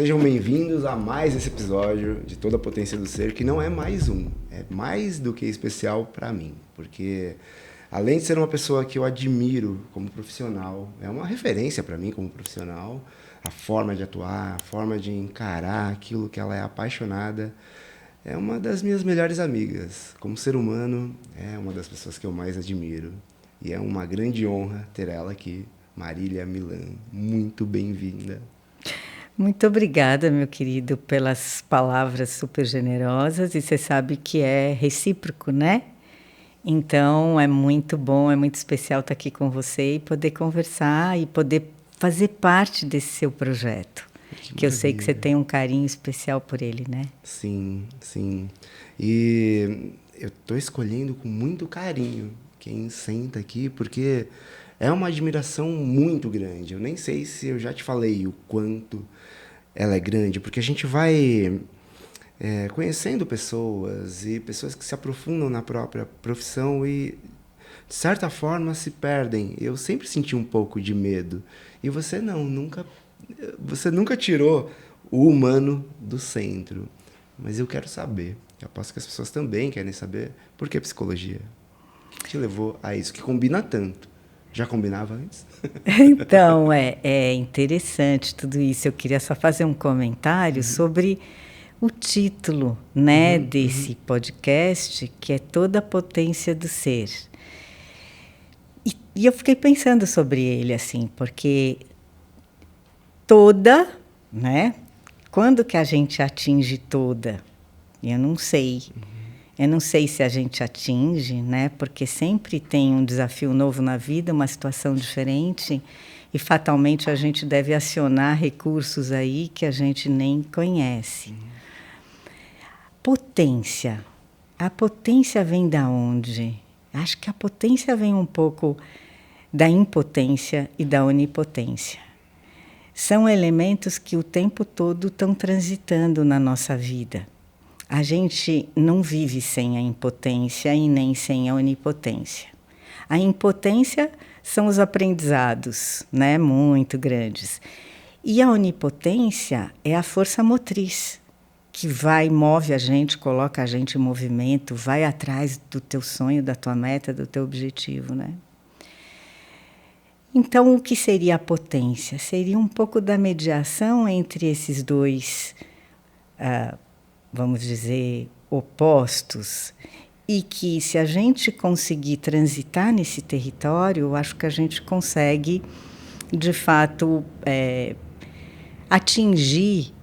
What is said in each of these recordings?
Sejam bem-vindos a mais esse episódio de Toda a Potência do Ser, que não é mais um, é mais do que especial para mim, porque além de ser uma pessoa que eu admiro como profissional, é uma referência para mim como profissional, a forma de atuar, a forma de encarar aquilo que ela é apaixonada, é uma das minhas melhores amigas. Como ser humano, é uma das pessoas que eu mais admiro. E é uma grande honra ter ela aqui, Marília Milan. Muito bem-vinda. Muito obrigada, meu querido, pelas palavras super generosas. E você sabe que é recíproco, né? Então, é muito bom, é muito especial estar aqui com você e poder conversar e poder fazer parte desse seu projeto. Que eu sei que você tem um carinho especial por ele, né? Sim, sim. E eu estou escolhendo com muito carinho quem senta aqui, porque é uma admiração muito grande. Eu nem sei se eu já te falei o quanto ela é grande, porque a gente vai conhecendo pessoas e pessoas que se aprofundam na própria profissão e, de certa forma, se perdem. Eu sempre senti um pouco de medo. E você não, você nunca tirou o humano do centro. Mas eu quero saber, eu aposto que as pessoas também querem saber, por que psicologia? O que te levou a isso, que combina tanto? Já combinava antes? Então, é interessante tudo isso. Eu queria só fazer um comentário sobre o título, né, desse podcast, que é Toda a Potência do Ser. E eu fiquei pensando sobre ele, assim, porque toda, né? Quando que a gente atinge toda? Eu não sei. Eu não sei se a gente atinge, né? Porque sempre tem um desafio novo na vida, uma situação diferente, e fatalmente a gente deve acionar recursos aí que a gente nem conhece. Potência. A potência vem da onde? Acho que a potência vem um pouco da impotência e da onipotência. São elementos que o tempo todo estão transitando na nossa vida. A gente não vive sem a impotência e nem sem a onipotência. A impotência são os aprendizados, né, muito grandes. E a onipotência é a força motriz, que move a gente, coloca a gente em movimento, vai atrás do teu sonho, da tua meta, do teu objetivo, né? Então, o que seria a potência? Seria um pouco da mediação entre esses dois vamos dizer, opostos, e que se a gente conseguir transitar nesse território, eu acho que a gente consegue, de fato, atingir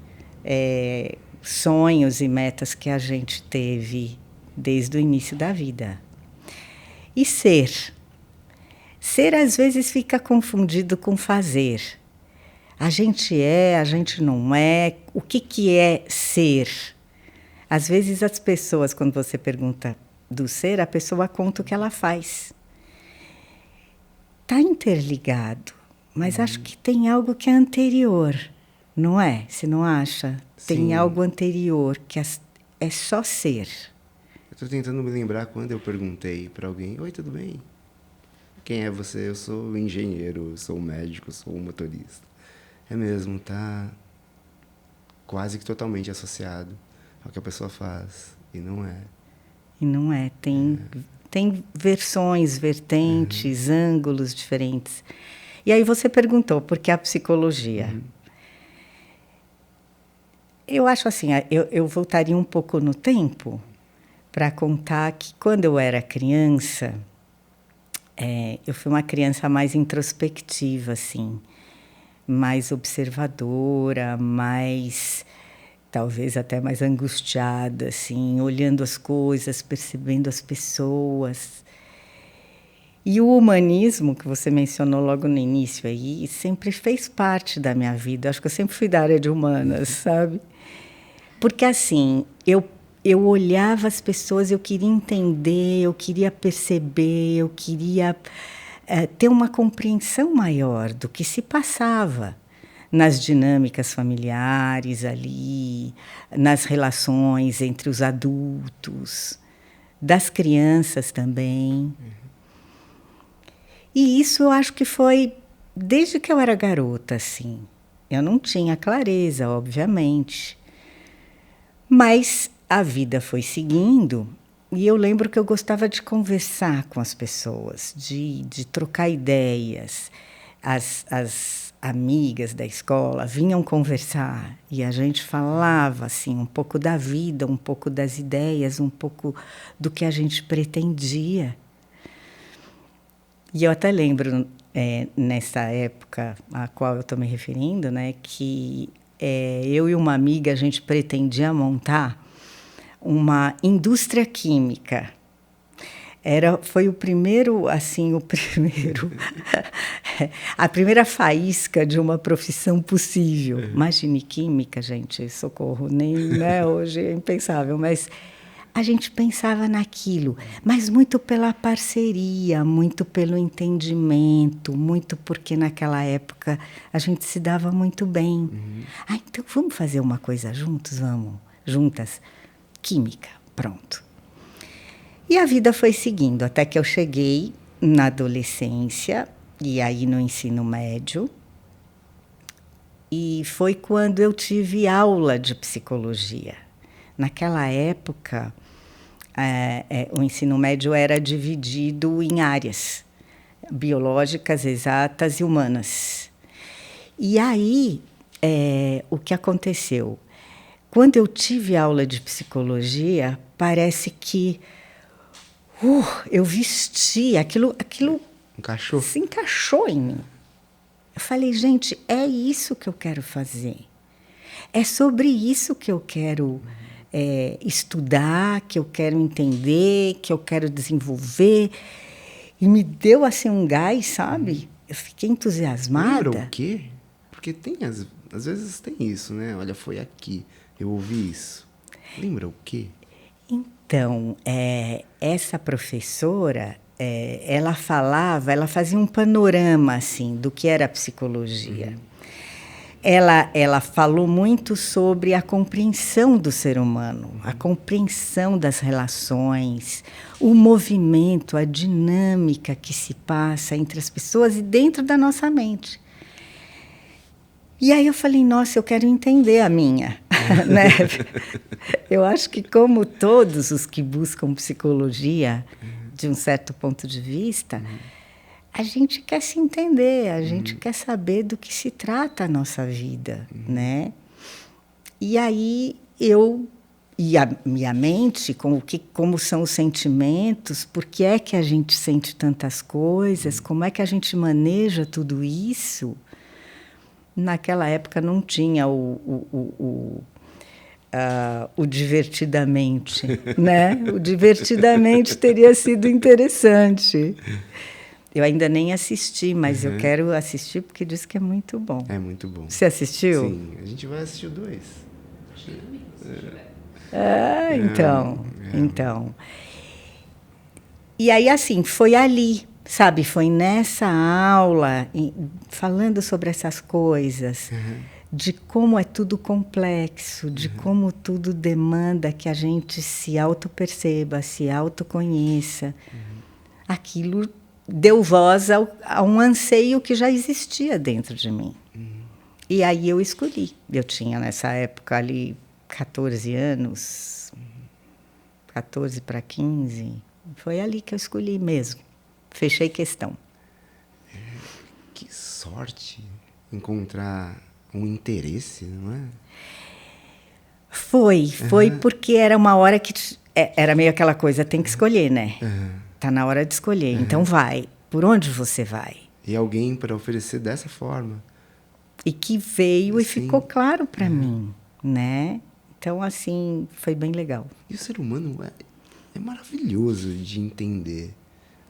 sonhos e metas que a gente teve desde o início da vida. E ser. Ser, às vezes, fica confundido com fazer. A gente não é. O que é ser? Às vezes as pessoas, quando você pergunta do ser, a pessoa conta o que ela faz. Está interligado, mas acho que tem algo que é anterior, não é? Você não acha? Sim. Tem algo anterior, que é só ser. Eu estou tentando me lembrar quando eu perguntei para alguém, oi, tudo bem? Quem é você? Eu sou engenheiro, sou médico, sou motorista. É mesmo, tá quase que totalmente associado ao que a pessoa faz, e não é. E não é. Tem versões, vertentes, ângulos diferentes. E aí você perguntou, por que a psicologia? Eu acho assim, eu voltaria um pouco no tempo para contar que quando eu era criança, eu fui uma criança mais introspectiva, assim, mais observadora, mais, talvez até mais angustiada, assim, olhando as coisas, percebendo as pessoas. E o humanismo, que você mencionou logo no início aí, sempre fez parte da minha vida. Acho que eu sempre fui da área de humanas, sabe? Porque, assim, eu olhava as pessoas, eu queria entender, eu queria perceber, eu queria ter uma compreensão maior do que se passava nas dinâmicas familiares ali, nas relações entre os adultos, das crianças também. E isso eu acho que foi desde que eu era garota, assim. Eu não tinha clareza, obviamente. Mas a vida foi seguindo e eu lembro que eu gostava de conversar com as pessoas, de trocar ideias. As amigas da escola vinham conversar e a gente falava assim um pouco da vida, um pouco das ideias, um pouco do que a gente pretendia. E eu até lembro, nessa época a qual eu estou me referindo, né, que eu e uma amiga, a gente pretendia montar uma indústria química. Foi o primeiro, assim, a primeira faísca de uma profissão possível. Imagine química, gente, socorro, nem, né, hoje é impensável, mas a gente pensava naquilo, mas muito pela parceria, muito pelo entendimento, muito porque naquela época a gente se dava muito bem. Então vamos fazer uma coisa juntos, vamos, juntas. Química, pronto. E a vida foi seguindo até que eu cheguei na adolescência e aí no ensino médio. E foi quando eu tive aula de psicologia. Naquela época, o ensino médio era dividido em áreas biológicas, exatas e humanas. E aí, o que aconteceu? Quando eu tive aula de psicologia, parece que eu vesti, aquilo Encaixou? se encaixou em mim. Eu falei, gente, é isso que eu quero fazer. É sobre isso que eu quero estudar, que eu quero entender, que eu quero desenvolver. E me deu assim um gás, sabe? Eu fiquei entusiasmada. Lembra o quê? Porque às vezes tem isso, né? Olha, foi aqui, eu ouvi isso. Lembra o quê? Então, essa professora, ela fazia um panorama assim do que era a psicologia. Ela falou muito sobre a compreensão do ser humano, a compreensão das relações, o movimento, a dinâmica que se passa entre as pessoas e dentro da nossa mente. E aí eu falei, nossa, eu quero entender a minha. Né? Eu acho que como todos os que buscam psicologia, de um certo ponto de vista, a gente quer se entender, a gente quer saber do que se trata a nossa vida, né? E aí e a minha mente, como são os sentimentos, por que é que a gente sente tantas coisas, como é que a gente maneja tudo isso. Naquela época não tinha o divertidamente, né? O divertidamente teria sido interessante. Eu ainda nem assisti, mas eu quero assistir porque diz que é muito bom. É muito bom. Você assistiu? Sim, a gente vai assistir o 2. Então. E aí, assim, foi ali, sabe? Foi nessa aula, falando sobre essas coisas, de como é tudo complexo, de como tudo demanda que a gente se autoperceba, se autoconheça. Aquilo deu voz a um anseio que já existia dentro de mim. E aí eu escolhi. Eu tinha, nessa época ali, 14 anos, 14 para 15. Foi ali que eu escolhi mesmo. Fechei questão. Que sorte encontrar um interesse, não é? Foi porque era uma hora que... Era meio aquela coisa, tem que escolher, né? Tá na hora de escolher, então vai. Por onde você vai? E alguém para oferecer dessa forma. E que veio e Sim. ficou claro para mim, né? Então, assim, foi bem legal. E o ser humano é maravilhoso de entender,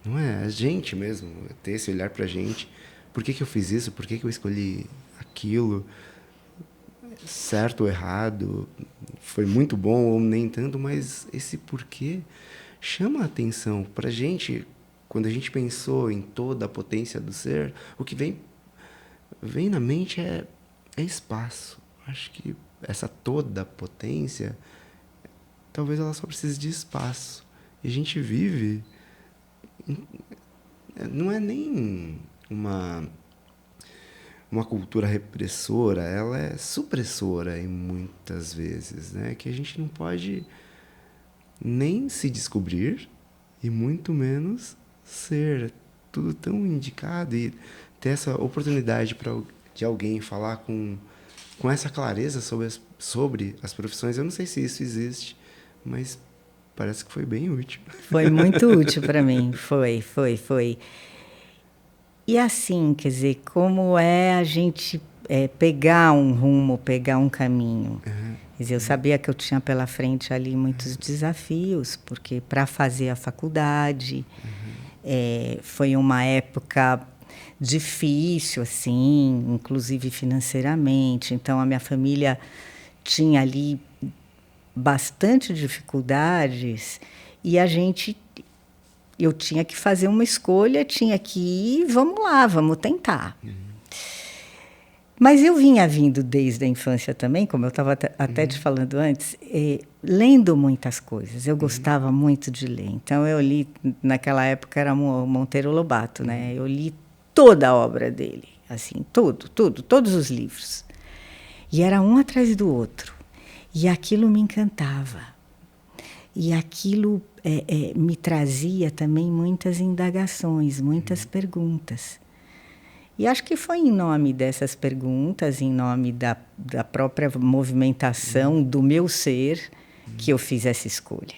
não é? A gente mesmo, ter esse olhar pra gente. Por que eu fiz isso? Por que eu escolhi aquilo? Certo ou errado? Foi muito bom ou nem tanto, mas esse porquê chama a atenção pra gente. Quando a gente pensou em toda a potência do ser, o que vem na mente é espaço. Acho que essa toda potência, talvez ela só precise de espaço. E a gente vive... Não é nem uma cultura repressora, ela é supressora em muitas vezes, né? Que a gente não pode nem se descobrir e muito menos ser. Tudo tão indicado e ter essa oportunidade de alguém falar com essa clareza sobre as profissões. Eu não sei se isso existe, mas parece que foi bem útil. Foi muito útil para mim, foi. E assim, quer dizer, como é a gente pegar um rumo, pegar um caminho. Quer dizer, eu sabia que eu tinha pela frente ali muitos desafios, porque para fazer a faculdade foi uma época difícil, assim, inclusive financeiramente. Então, a minha família tinha ali bastante dificuldades e eu tinha que fazer uma escolha, tinha que ir, vamos lá, vamos tentar. Mas eu vinha vindo desde a infância também, como eu estava até te falando antes, lendo muitas coisas. Eu gostava muito de ler. Então, eu li, naquela época era Monteiro Lobato, né? Eu li toda a obra dele, assim, todos os livros. E era um atrás do outro. E aquilo me encantava. E aquilo me trazia também muitas indagações, muitas perguntas. E acho que foi em nome dessas perguntas, em nome da própria movimentação do meu ser, que eu fiz essa escolha.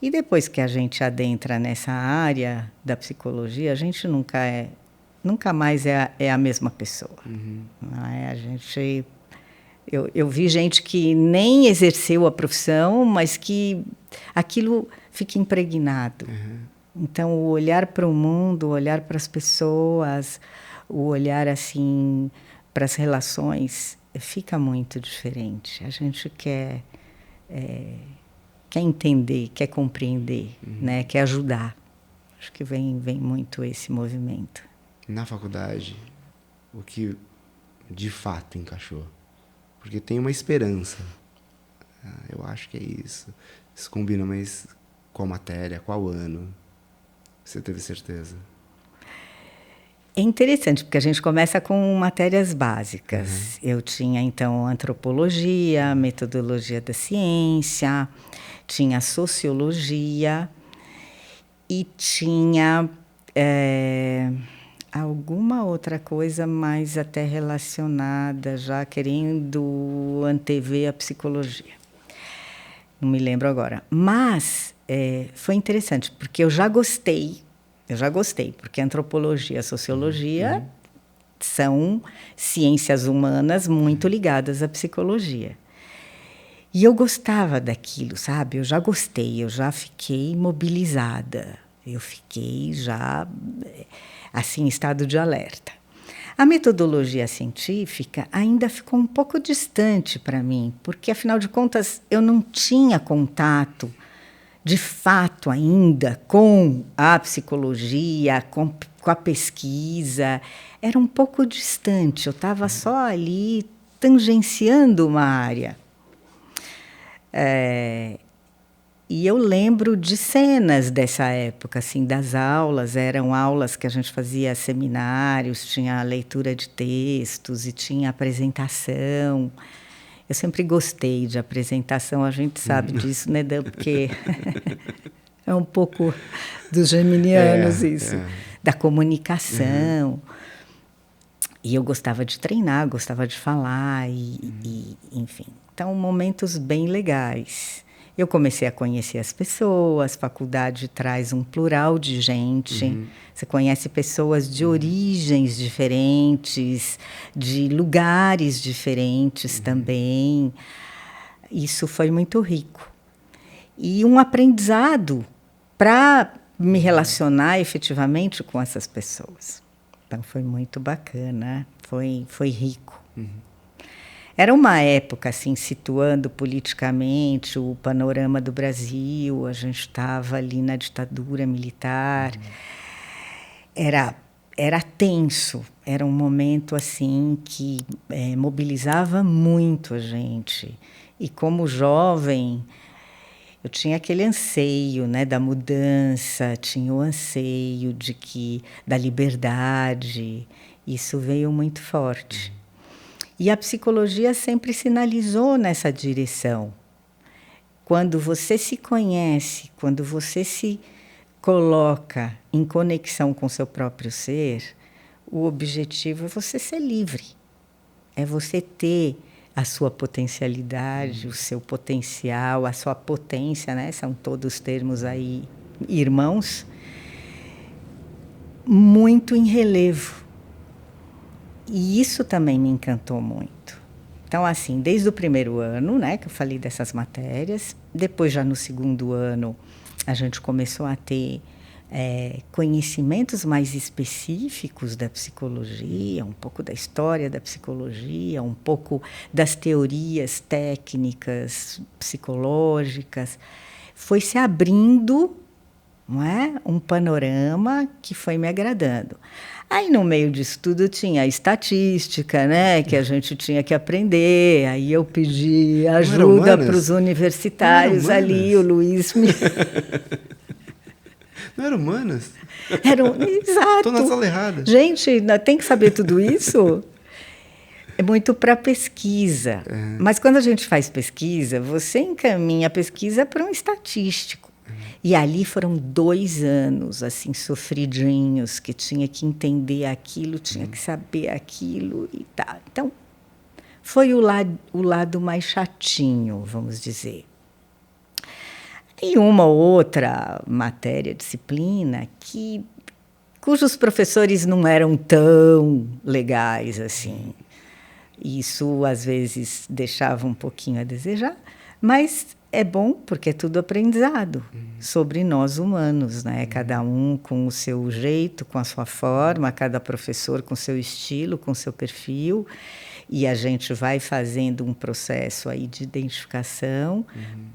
E depois que a gente adentra nessa área da psicologia, a gente nunca mais é a mesma pessoa. Não é? Eu vi gente que nem exerceu a profissão, mas que aquilo fica impregnado. Então, o olhar para o mundo, o olhar para as pessoas, o olhar assim para as relações fica muito diferente. A gente quer entender, quer compreender, né? Quer ajudar. Acho que vem muito esse movimento. Na faculdade, o que de fato encaixou? Porque tem uma esperança. Eu acho que é isso. Isso combina, mas qual matéria, qual ano? Você teve certeza? É interessante, porque a gente começa com matérias básicas. Eu tinha, então, antropologia, metodologia da ciência, tinha sociologia e tinha alguma outra coisa mais até relacionada, já querendo antever a psicologia. Não me lembro agora. Mas foi interessante, porque eu já gostei, porque antropologia e sociologia são ciências humanas muito ligadas à psicologia. E eu gostava daquilo, sabe? Eu já gostei, eu já fiquei mobilizada. Eu fiquei já, assim, em estado de alerta. A metodologia científica ainda ficou um pouco distante para mim, porque, afinal de contas, eu não tinha contato de fato ainda com a psicologia, com a pesquisa. Era um pouco distante, eu estava só ali tangenciando uma área. E eu lembro de cenas dessa época, assim, das aulas. Eram aulas que a gente fazia seminários, tinha leitura de textos e tinha apresentação. Eu sempre gostei de apresentação, a gente sabe disso, né, Dan? Porque é um pouco dos geminianos isso, da comunicação. E eu gostava de treinar, gostava de falar, enfim. Então, momentos bem legais. Eu comecei a conhecer as pessoas, a faculdade traz um plural de gente. Você conhece pessoas de origens diferentes, de lugares diferentes também. Isso foi muito rico. E um aprendizado para me relacionar efetivamente com essas pessoas. Então, foi muito bacana, foi rico. Era uma época, assim, situando politicamente o panorama do Brasil, a gente estava ali na ditadura militar. Era tenso, era um momento, assim, que mobilizava muito a gente. E como jovem, eu tinha aquele anseio, né, da mudança, tinha o anseio da liberdade. Isso veio muito forte. E a psicologia sempre sinalizou nessa direção. Quando você se conhece, quando você se coloca em conexão com seu próprio ser, o objetivo é você ser livre. É você ter a sua potencialidade, o seu potencial, a sua potência, né? São todos termos aí irmãos, muito em relevo. E isso também me encantou muito. Então, assim, desde o primeiro ano, né, que eu falei dessas matérias, depois já no segundo ano a gente começou a ter conhecimentos mais específicos da psicologia, um pouco da história da psicologia, um pouco das teorias técnicas psicológicas. Foi se abrindo, não é? Um panorama que foi me agradando. Aí, no meio disso tudo, tinha a estatística, né? Que a gente tinha que aprender. Aí eu pedi ajuda para os universitários ali, o Luiz me... Não era humanas? Exato. Estou na sala errada. Gente, tem que saber tudo isso? É muito para pesquisa. Mas quando a gente faz pesquisa, você encaminha a pesquisa para um estatístico. E ali foram 2 anos, assim, sofridinhos, que tinha que entender aquilo, tinha que saber aquilo e tal. Então, foi o lado mais chatinho, vamos dizer. E uma ou outra matéria, disciplina, cujos professores não eram tão legais assim. Isso, às vezes, deixava um pouquinho a desejar, mas é bom porque é tudo aprendizado sobre nós humanos, né? Cada um com o seu jeito, com a sua forma, cada professor com o seu estilo, com o seu perfil. E a gente vai fazendo um processo aí de identificação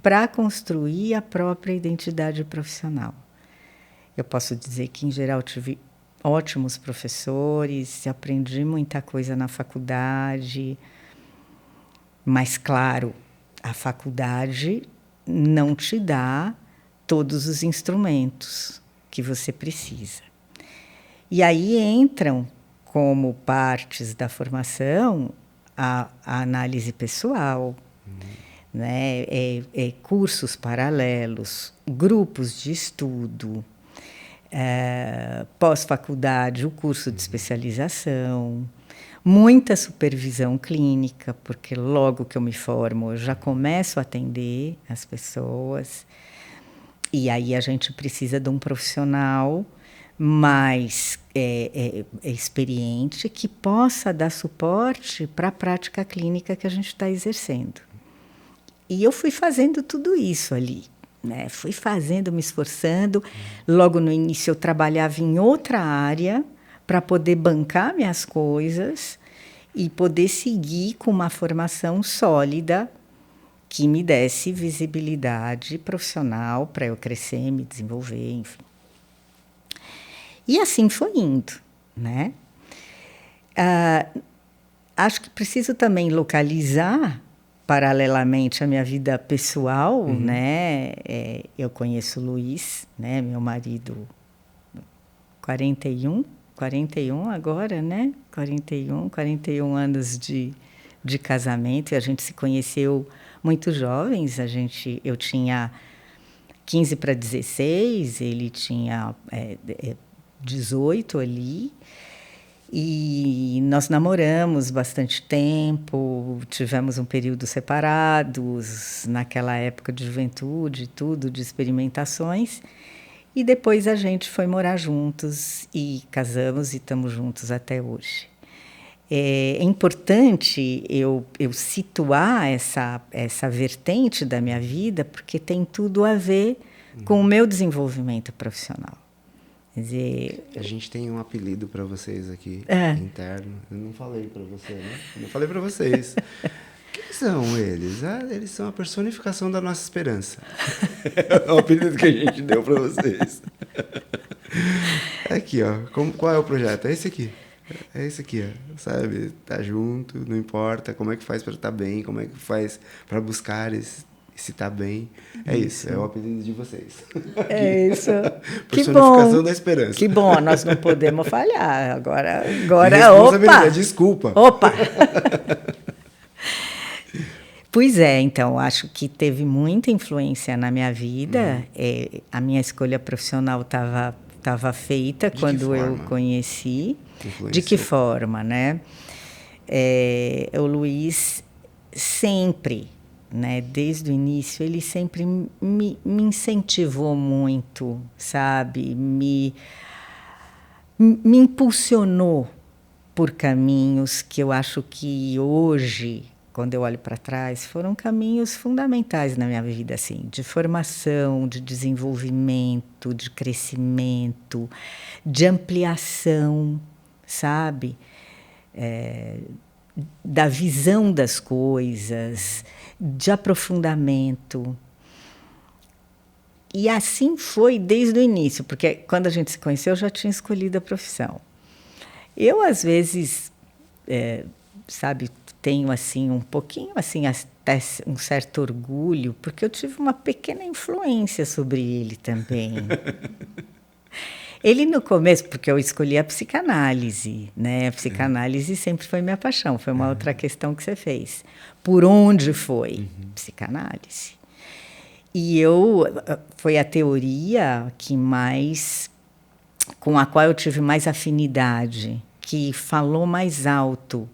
para construir a própria identidade profissional. Eu posso dizer que, em geral, tive ótimos professores, aprendi muita coisa na faculdade, mas, claro, a faculdade não te dá todos os instrumentos que você precisa. E aí entram, como partes da formação, a análise pessoal, né? Cursos paralelos, grupos de estudo, pós-faculdade, o curso de especialização, muita supervisão clínica, porque logo que eu me formo, eu já começo a atender as pessoas. E aí a gente precisa de um profissional mais experiente que possa dar suporte para a prática clínica que a gente está exercendo. E eu fui fazendo tudo isso ali, né? Fui fazendo, me esforçando. Logo no início eu trabalhava em outra área para poder bancar minhas coisas e poder seguir com uma formação sólida que me desse visibilidade profissional para eu crescer, me desenvolver, enfim. E assim foi indo, né? Acho que preciso também localizar, paralelamente à minha vida pessoal, né? Eu conheço o Luiz, né? Meu marido, 41 agora, né? 41 anos de casamento, e a gente se conheceu muito jovens. Eu tinha 15 para 16, ele tinha 18 ali, e nós namoramos bastante tempo, tivemos um período separados, naquela época de juventude, tudo, de experimentações, e depois a gente foi morar juntos e casamos e estamos juntos até hoje. É importante eu situar essa vertente da minha vida, porque tem tudo a ver com o meu desenvolvimento profissional. Quer dizer, a gente tem um apelido para vocês aqui, interno. Eu não falei para você, né? Eu não falei para vocês. Quem são eles? Eles são a personificação da nossa esperança. É o apelido que a gente deu para vocês. Aqui, ó. Qual é o projeto? É esse aqui. É esse aqui, ó. Sabe? Tá junto, não importa como é que faz para estar bem, como é que faz para buscar se tá bem, é isso, é o apelido de vocês. É isso. Que Personificação bom. da esperança. Que bom, nós não podemos falhar. Agora, Responsabilidade, opa! desculpa. Opa! Pois é, então, acho que teve muita influência na minha vida. A minha escolha profissional estava feita quando eu conheci. De que forma, né? O Luiz sempre, né, desde o início, ele sempre me incentivou muito, sabe? Me impulsionou por caminhos que eu acho que hoje, quando eu olho para trás, foram caminhos fundamentais na minha vida, assim, de formação, de desenvolvimento, de crescimento, de ampliação, sabe? Da visão das coisas, de aprofundamento. E assim foi desde o início, porque quando a gente se conheceu, eu já tinha escolhido a profissão. Eu, às vezes, sabe, tenho assim um pouquinho, assim, até um certo orgulho, porque eu tive uma pequena influência sobre ele também. Ele, no começo, porque eu escolhi a psicanálise, né? A psicanálise sempre foi minha paixão, foi uma outra questão que você fez. Por onde foi? Psicanálise. E foi a teoria com a qual eu tive mais afinidade, que falou mais alto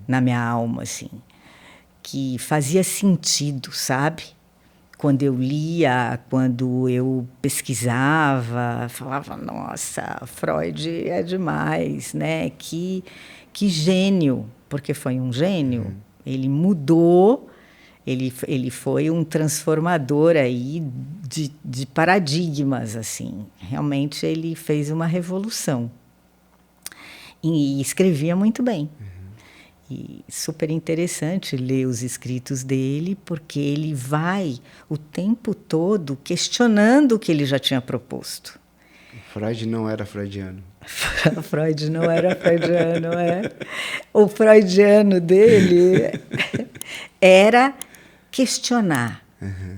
na minha alma, assim, que fazia sentido, sabe? Quando eu lia, quando eu pesquisava, falava, nossa, Freud é demais, né? Que gênio, porque foi um gênio. Ele mudou, ele foi um transformador aí de paradigmas, assim. Realmente ele fez uma revolução. E escrevia muito bem. E super interessante ler os escritos dele, porque ele vai o tempo todo questionando o que ele já tinha proposto. Freud não era freudiano. Freud não era freudiano, O freudiano dele era questionar,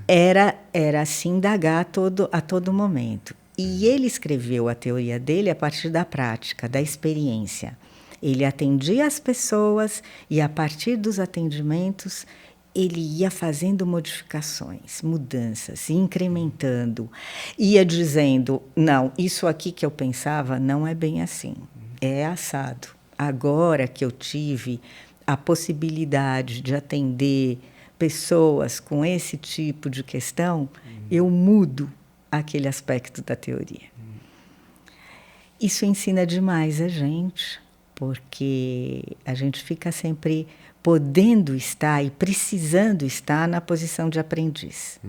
era se indagar a todo momento. E ele escreveu a teoria dele a partir da prática, da experiência. Ele atendia as pessoas e, a partir dos atendimentos, ele ia fazendo modificações, mudanças, incrementando. Ia dizendo, não, isso aqui que eu pensava não é bem assim, é assado. Agora que eu tive a possibilidade de atender pessoas com esse tipo de questão, eu mudo aquele aspecto da teoria. Isso ensina demais a gente, porque a gente fica sempre podendo estar e precisando estar na posição de aprendiz.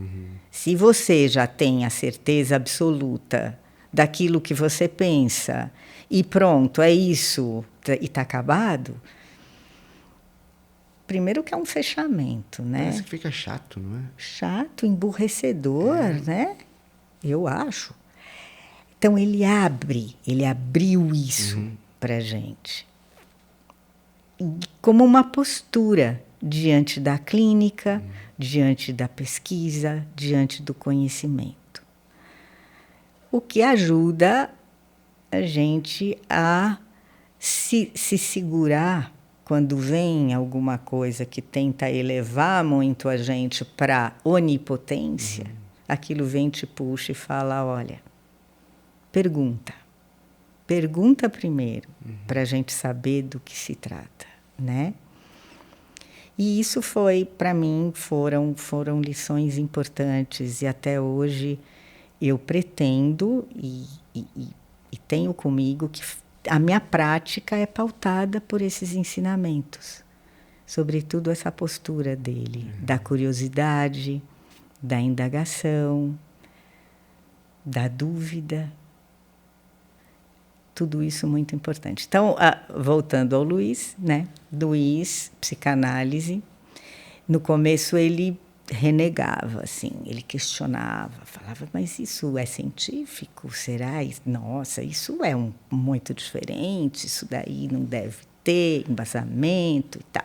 Se você já tem a certeza absoluta daquilo que você pensa e pronto, é isso, e está acabado, primeiro que é um fechamento, né? Parece que fica chato, não é? Chato, emburrecedor, né? Eu acho. Então, ele abriu isso para a gente. Como uma postura diante da clínica, diante da pesquisa, diante do conhecimento. O que ajuda a gente a se segurar quando vem alguma coisa que tenta elevar muito a gente para onipotência, aquilo vem, te puxa e fala, olha, pergunta primeiro, para a gente saber do que se trata, né? E isso foi, para mim, foram lições importantes, e até hoje eu pretendo e tenho comigo que a minha prática é pautada por esses ensinamentos, sobretudo essa postura dele, da curiosidade, da indagação, da dúvida. Tudo isso muito importante. Então, voltando ao Luiz, né? Luiz, psicanálise. No começo ele renegava, assim, ele questionava, falava, mas isso é científico? Será? Nossa, isso é muito diferente, isso daí não deve ter embasamento e tal.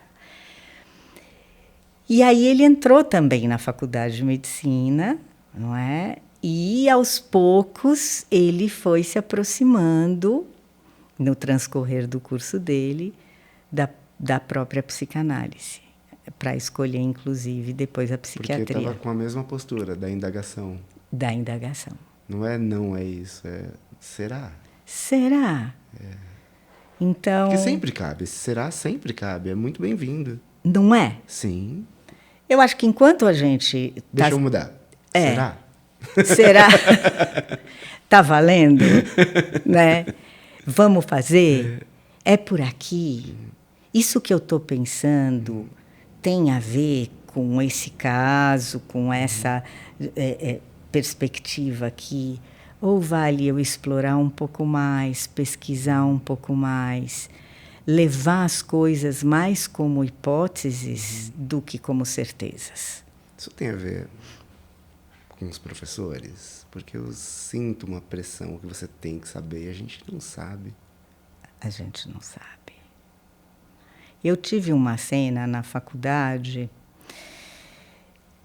E aí ele entrou também na faculdade de medicina, não é? E aos poucos ele foi se aproximando, no transcorrer do curso dele, da própria psicanálise, para escolher, inclusive, depois a Porque psiquiatria. estava com a mesma postura da indagação. Da indagação. Não é isso, é será? Será? Então. Porque sempre cabe, esse será sempre cabe, é muito bem-vindo. Não é? Sim. Eu acho que enquanto a gente. Deixa eu mudar. Será? Será? Tá valendo? Né? Vamos fazer? É por aqui? Isso que eu estou pensando tem a ver com esse caso, com essa perspectiva aqui? Ou vale eu explorar um pouco mais, pesquisar um pouco mais, levar as coisas mais como hipóteses do que como certezas? Isso tem a ver com os professores? Porque eu sinto uma pressão que você tem que saber e a gente não sabe. A gente não sabe. Eu tive uma cena na faculdade,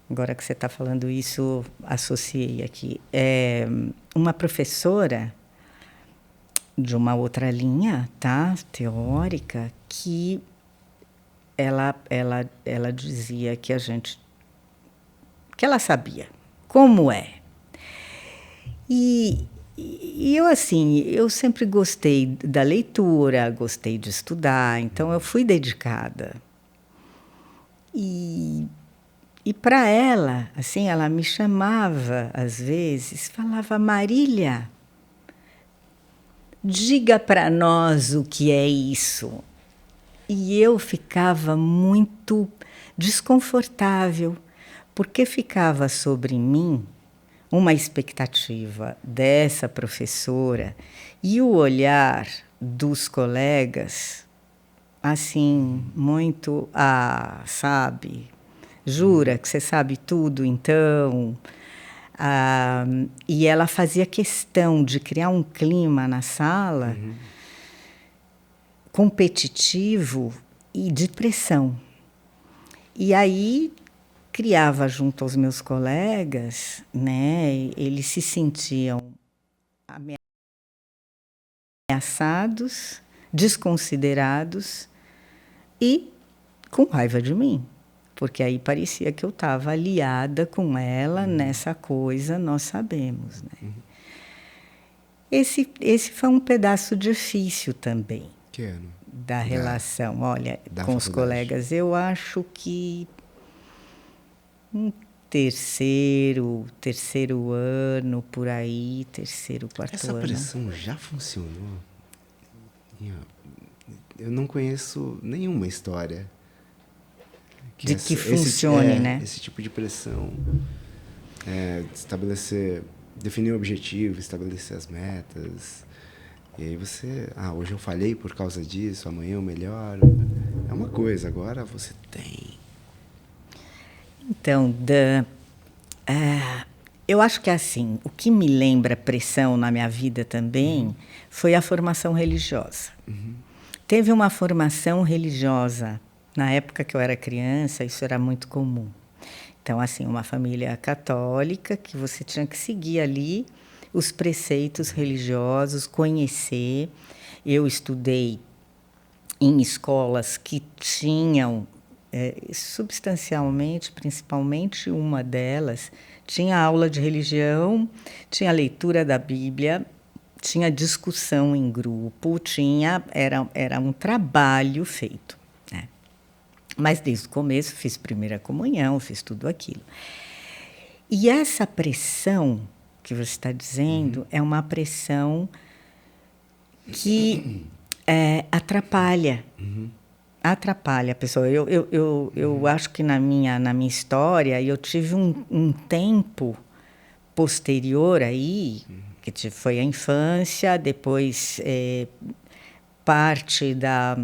agora que você está falando isso, associei aqui. Uma professora de uma outra linha, tá, teórica, que ela dizia que que ela sabia como é. E eu, assim, eu sempre gostei da leitura, gostei de estudar, então eu fui dedicada. E para ela, assim, ela me chamava, às vezes, falava: Marília, diga para nós o que é isso. E eu ficava muito desconfortável, porque ficava sobre mim uma expectativa dessa professora e o olhar dos colegas, assim, muito, sabe, jura que você sabe tudo, então. E ela fazia questão de criar um clima na sala competitivo e de pressão. E aí criava junto aos meus colegas, né? Eles se sentiam ameaçados, desconsiderados e com raiva de mim, porque aí parecia que eu estava aliada com ela nessa coisa, nós sabemos, né? Esse foi um pedaço difícil também. Que ano? Da relação, olha, com os colegas. Eu acho que terceiro ano, por aí, terceiro, quarto ano. Essa pressão já funcionou? Eu não conheço nenhuma história de que funcione, né? Esse tipo de pressão. Definir o objetivo, estabelecer as metas. E aí você... hoje eu falhei por causa disso, amanhã eu melhoro. É uma coisa, agora você tem... Então, eu acho que assim, o que me lembra pressão na minha vida também foi a formação religiosa. Teve uma formação religiosa. Na época que eu era criança, isso era muito comum. Então, assim, uma família católica que você tinha que seguir ali os preceitos religiosos, conhecer. Eu estudei em escolas que tinham, substancialmente, principalmente uma delas, tinha aula de religião, tinha leitura da Bíblia, tinha discussão em grupo, era um trabalho feito, né? Mas desde o começo fiz primeira comunhão, fiz tudo aquilo. E essa pressão que você está dizendo é uma pressão que atrapalha. Atrapalha a pessoa. Eu acho que na minha história eu tive um tempo posterior aí, que foi a infância, depois parte da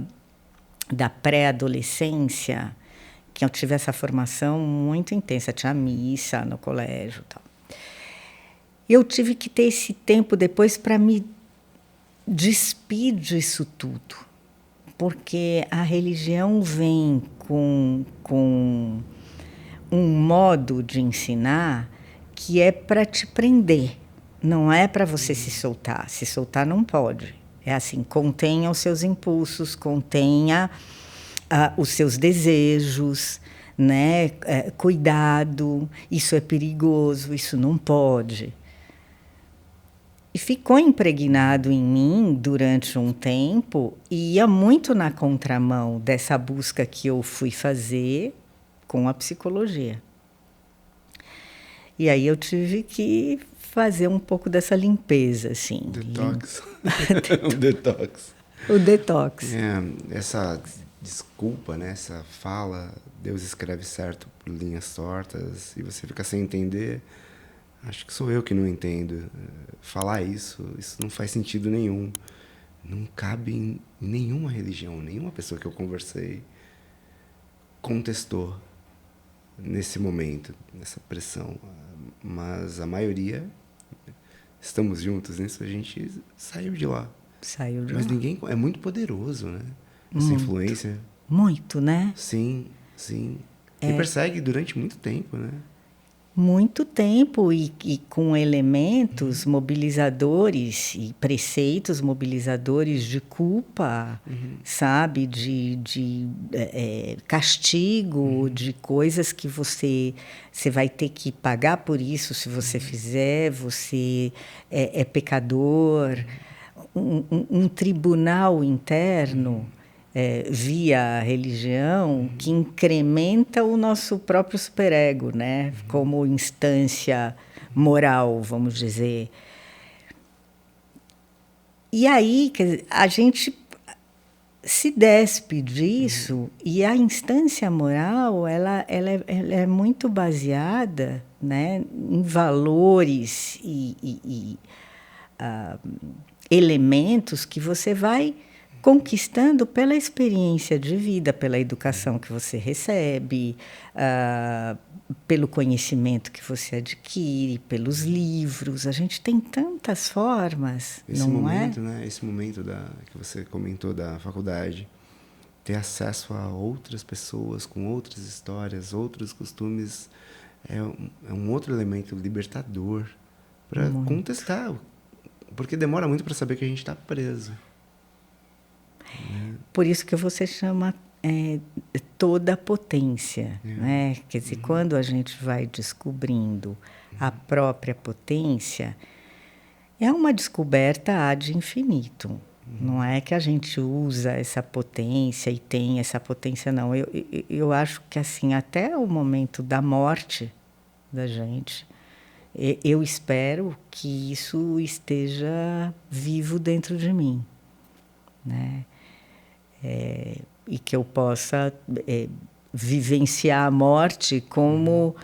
pré-adolescência, que eu tive essa formação muito intensa, tinha missa no colégio e tal. Eu tive que ter esse tempo depois para me despir disso tudo, porque a religião vem com um modo de ensinar que é para te prender, não é para você se soltar. Se soltar não pode. É assim, contenha os seus impulsos, contenha os seus desejos, né? Cuidado, isso é perigoso, isso não pode. E ficou impregnado em mim durante um tempo e ia muito na contramão dessa busca que eu fui fazer com a psicologia. E aí eu tive que fazer um pouco dessa limpeza, assim. Detox. O detox. O detox. Essa desculpa, né? Essa fala, Deus escreve certo por linhas tortas, e você fica sem entender. Acho que sou eu que não entendo. Falar isso não faz sentido nenhum. Não cabe em nenhuma religião, nenhuma pessoa que eu conversei contestou nesse momento, nessa pressão. Mas a maioria, estamos juntos nisso, a gente saiu de lá. Saiu de Mas lá. ninguém... É muito poderoso, né? Essa Muito. influência. Muito, né? Sim, sim. E persegue durante muito tempo, né? Muito tempo e com elementos mobilizadores e preceitos mobilizadores de culpa, sabe? De castigo, de coisas que você vai ter que pagar por isso se você fizer, você é pecador. Um tribunal interno via religião que incrementa o nosso próprio superego, né? Como instância moral, vamos dizer. E aí a gente se despe disso e a instância moral ela é muito baseada, né, em valores e elementos que você vai conquistando pela experiência de vida, pela educação que você recebe, pelo conhecimento que você adquire, pelos livros. A gente tem tantas formas, não é? Esse momento que você comentou da faculdade, ter acesso a outras pessoas com outras histórias, outros costumes, é um outro elemento libertador para contestar, porque demora muito para saber que a gente está preso. Por isso que você chama toda a potência, né? Quer dizer, quando a gente vai descobrindo a própria potência, é uma descoberta ad infinito. Não é que a gente usa essa potência e tem essa potência, não. Eu acho que, assim, até o momento da morte da gente, eu espero que isso esteja vivo dentro de mim, né? E que eu possa vivenciar a morte como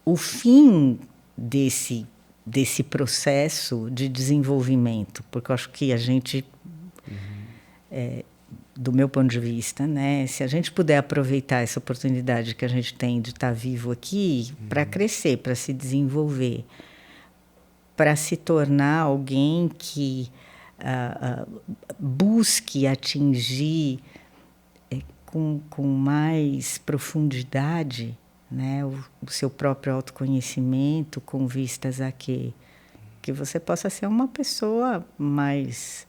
o fim desse processo de desenvolvimento, porque eu acho que a gente, do meu ponto de vista, né, se a gente puder aproveitar essa oportunidade que a gente tem de estar vivo aqui para crescer, para se desenvolver, para se tornar alguém que busque atingir com mais profundidade, né, o seu próprio autoconhecimento, com vistas a que você possa ser uma pessoa mais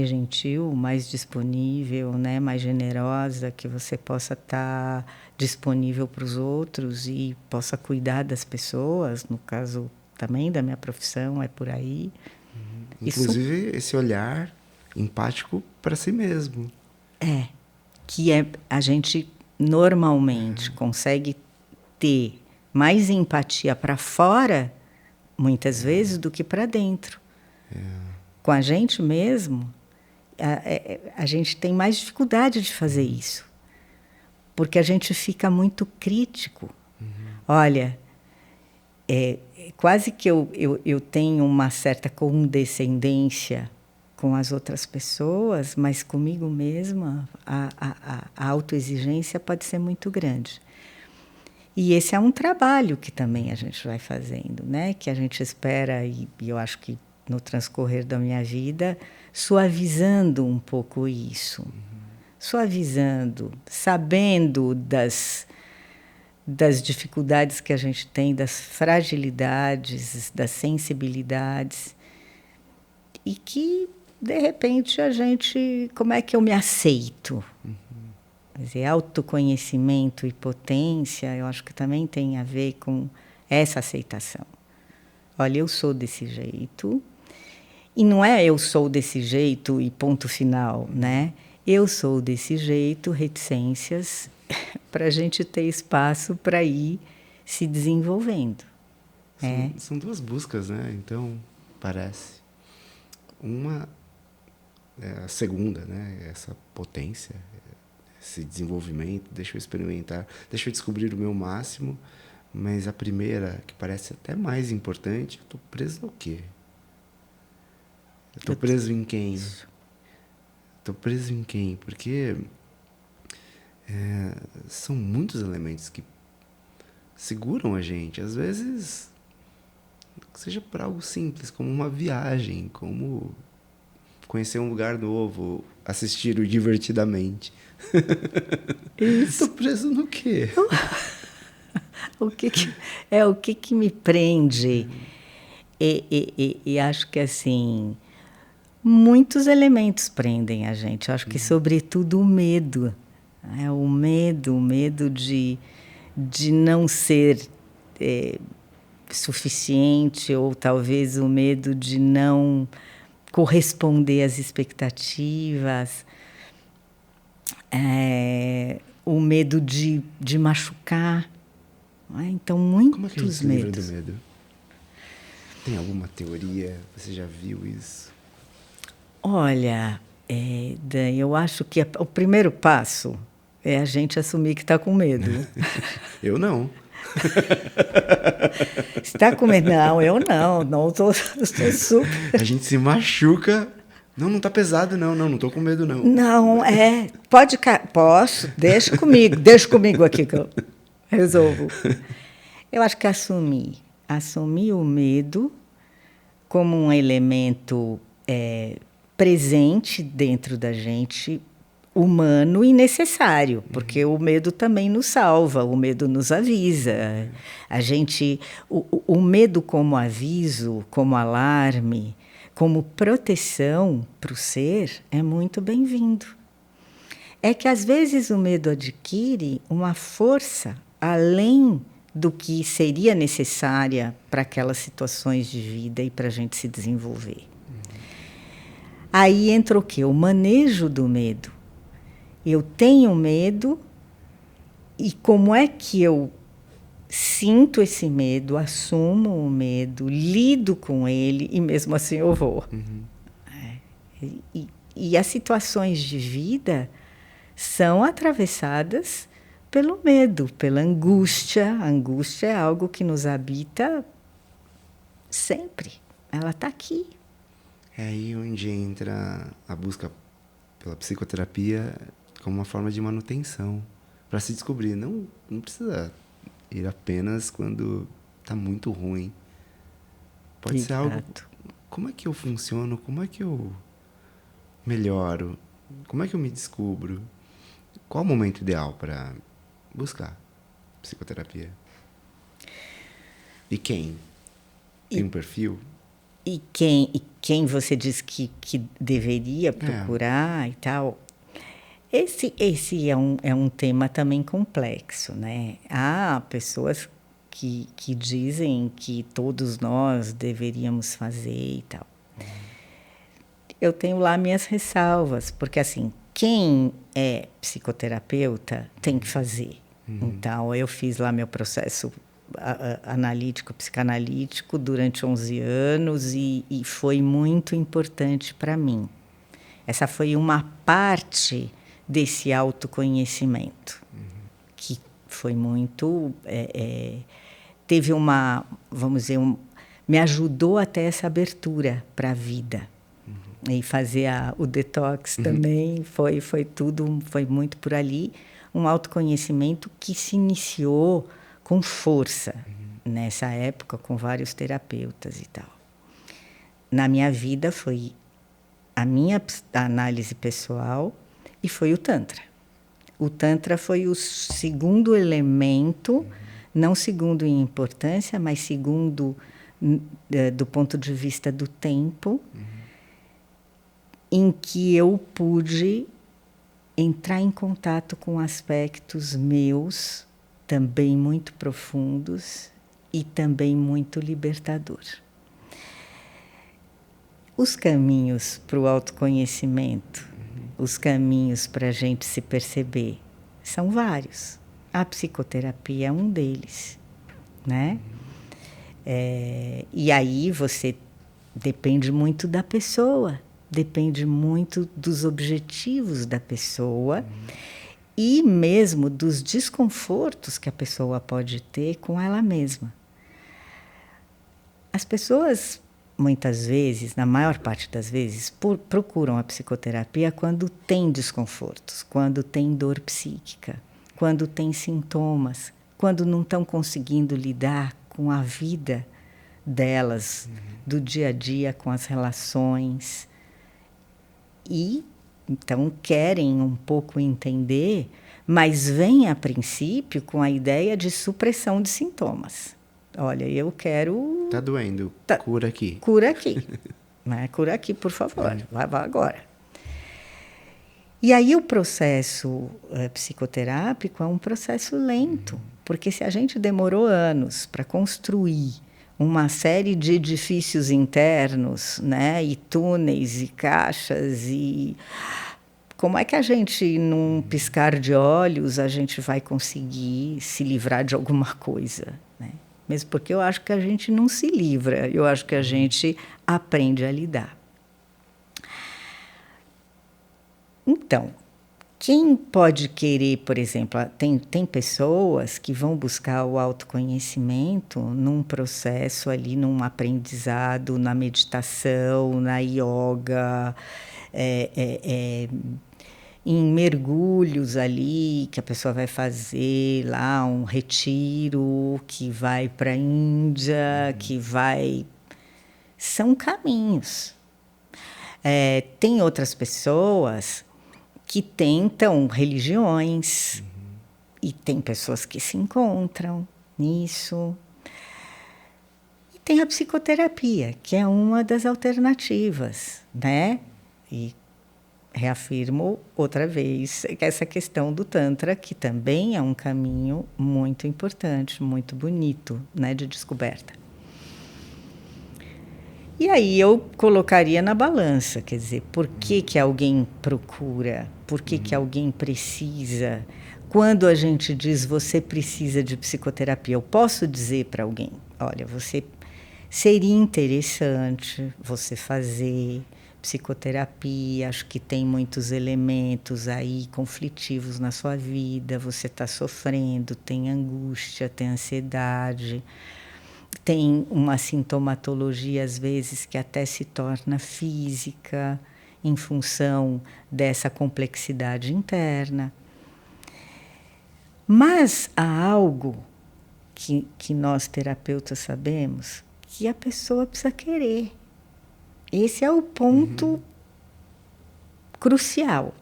gentil, mais disponível, né, mais generosa, que você possa estar disponível para os outros e possa cuidar das pessoas, no caso também da minha profissão, é por aí. Inclusive, esse olhar empático para si mesmo. Que a gente normalmente consegue ter mais empatia para fora, muitas vezes, do que para dentro. Com a gente mesmo, a gente tem mais dificuldade de fazer isso, porque a gente fica muito crítico. Olha, quase que eu tenho uma certa condescendência com as outras pessoas, mas comigo mesma a autoexigência pode ser muito grande. E esse é um trabalho que também a gente vai fazendo, né? Que a gente espera, e eu acho que no transcorrer da minha vida, suavizando um pouco isso. Suavizando, sabendo das dificuldades que a gente tem, das fragilidades, das sensibilidades, e que, de repente, a gente... Como é que eu me aceito? Quer dizer, autoconhecimento e potência, eu acho que também tem a ver com essa aceitação. Olha, eu sou desse jeito, e não é eu sou desse jeito e ponto final, né? Eu sou desse jeito, reticências, para a gente ter espaço para ir se desenvolvendo. São duas buscas, né? Então, parece. Uma é a segunda, né? Essa potência, esse desenvolvimento, deixa eu experimentar, deixa eu descobrir o meu máximo, mas a primeira, que parece até mais importante, eu tô preso no quê? Eu tô preso em quem? Tô preso em quem? Porque são muitos elementos que seguram a gente. Às vezes, seja por algo simples, como uma viagem, como conhecer um lugar novo, assistir o divertidamente. Isso. Eu tô preso no quê? O que me prende? E acho que, assim, muitos elementos prendem a gente. Eu acho que, sobretudo, o medo. O medo de não ser suficiente, ou talvez o medo de não corresponder às expectativas, o medo de machucar. Então, Como é que a gente muitos se livra do medos. medo? Tem alguma teoria? Você já viu isso? Olha, Dan, eu acho que o primeiro passo é a gente assumir que está com medo. Eu não. Está com medo? Não, eu não. Não estou super. A gente se machuca. Não, não tá pesado, não. Não, não tô com medo, não. Não, pode. Posso, deixa comigo aqui que eu resolvo. Eu acho que assumir o medo como um elemento presente dentro da gente, humano e necessário, porque o medo também nos salva, o medo nos avisa. O medo como aviso, como alarme, como proteção para o ser é muito bem-vindo. É que às vezes o medo adquire uma força além do que seria necessária para aquelas situações de vida e para a gente se desenvolver. Aí entra o quê? O manejo do medo. Eu tenho medo, e como é que eu sinto esse medo, assumo o medo, lido com ele, e mesmo assim eu vou. E as situações de vida são atravessadas pelo medo, pela angústia. A angústia é algo que nos habita sempre. Ela está aqui. É aí onde entra a busca pela psicoterapia como uma forma de manutenção, para se descobrir. Não precisa ir apenas quando está muito ruim. Pode ser algo... Como é que eu funciono? Como é que eu melhoro? Como é que eu me descubro? Qual o momento ideal para buscar psicoterapia? E quem? Tem um perfil? E quem você diz que deveria procurar e tal? Esse é um tema também complexo, né? Há pessoas que dizem que todos nós deveríamos fazer e tal. Eu tenho lá minhas ressalvas, porque, assim, quem é psicoterapeuta tem que fazer. Então, eu fiz lá meu processo analítico, psicanalítico durante 11 anos e foi muito importante para mim. Essa foi uma parte desse autoconhecimento, que foi muito... teve uma, vamos dizer, me ajudou até essa abertura para a vida. E fazer o detox também, foi tudo, foi muito por ali. Um autoconhecimento que se iniciou com força, nessa época, com vários terapeutas e tal. Na minha vida foi a minha análise pessoal e foi o Tantra. O Tantra foi o segundo elemento, não segundo em importância, mas segundo do ponto de vista do tempo, em que eu pude entrar em contato com aspectos meus, também muito profundos e também muito libertador. Os caminhos para o autoconhecimento, os caminhos para a gente se perceber, são vários. A psicoterapia é um deles, né? E aí você depende muito da pessoa, depende muito dos objetivos da pessoa e mesmo dos desconfortos que a pessoa pode ter com ela mesma. As pessoas, muitas vezes, na maior parte das vezes, procuram a psicoterapia quando tem desconfortos, quando tem dor psíquica, quando tem sintomas, quando não estão conseguindo lidar com a vida delas, do dia a dia, com as relações. E então querem um pouco entender, mas vêm a princípio com a ideia de supressão de sintomas. Olha, eu quero... Tá doendo, cura aqui. Cura aqui. Né? Cura aqui, por favor. Vai agora. E aí o processo psicoterápico é um processo lento, porque se a gente demorou anos para construir uma série de edifícios internos, né, e túneis e caixas, e como é que a gente, num piscar de olhos, a gente vai conseguir se livrar de alguma coisa, né? Mesmo porque eu acho que a gente não se livra, eu acho que a gente aprende a lidar. Então, quem pode querer, por exemplo, tem pessoas que vão buscar o autoconhecimento num processo ali, num aprendizado, na meditação, na yoga, em mergulhos ali, que a pessoa vai fazer lá um retiro, que vai para a Índia, que vai... São caminhos. Tem outras pessoas que tentam religiões, e tem pessoas que se encontram nisso. E tem a psicoterapia, que é uma das alternativas, né? E reafirmo outra vez essa questão do Tantra, que também é um caminho muito importante, muito bonito, né, de descoberta. E aí eu colocaria na balança, quer dizer, por que alguém procura? Por que alguém precisa? Quando a gente diz você precisa de psicoterapia, eu posso dizer para alguém, olha, seria interessante você fazer psicoterapia, acho que tem muitos elementos aí conflitivos na sua vida, você está sofrendo, tem angústia, tem ansiedade, tem uma sintomatologia, às vezes, que até se torna física, em função dessa complexidade interna. Mas há algo que nós terapeutas sabemos, que a pessoa precisa querer. Esse é o ponto crucial.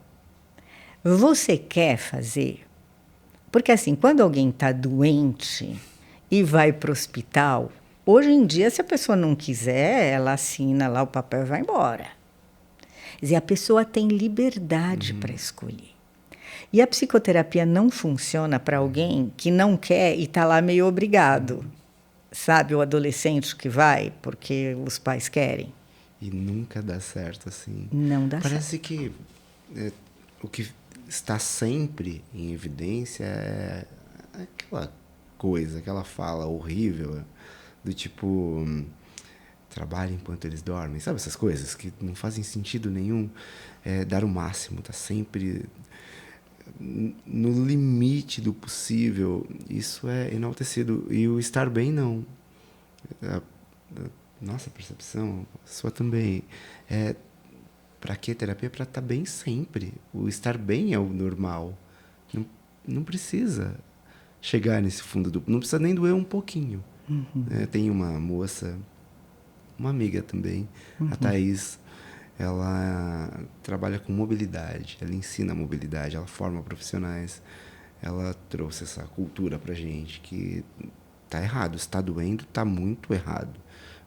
Você quer fazer? Porque, assim, quando alguém está doente e vai para o hospital, hoje em dia, se a pessoa não quiser, ela assina lá o papel e vai embora. Quer dizer, a pessoa tem liberdade para escolher. E a psicoterapia não funciona para alguém que não quer e está lá meio obrigado. Sabe, o adolescente que vai porque os pais querem. E nunca dá certo, assim. Não dá certo. Parece que o que está sempre em evidência é aquela coisa, aquela fala horrível, do tipo, trabalhe enquanto eles dormem. Sabe essas coisas que não fazem sentido nenhum? Dar o máximo, tá sempre no limite do possível. Isso é enaltecido. E o estar bem, não. Nossa percepção, a sua também. Para que terapia? Para estar bem sempre. O estar bem é o normal. Não precisa chegar nesse fundo do... Não precisa nem doer um pouquinho. Tem uma moça, uma amiga também, a Thaís, ela trabalha com mobilidade, ela ensina mobilidade, ela forma profissionais. Ela trouxe essa cultura pra gente que tá errado, se tá doendo, tá muito errado.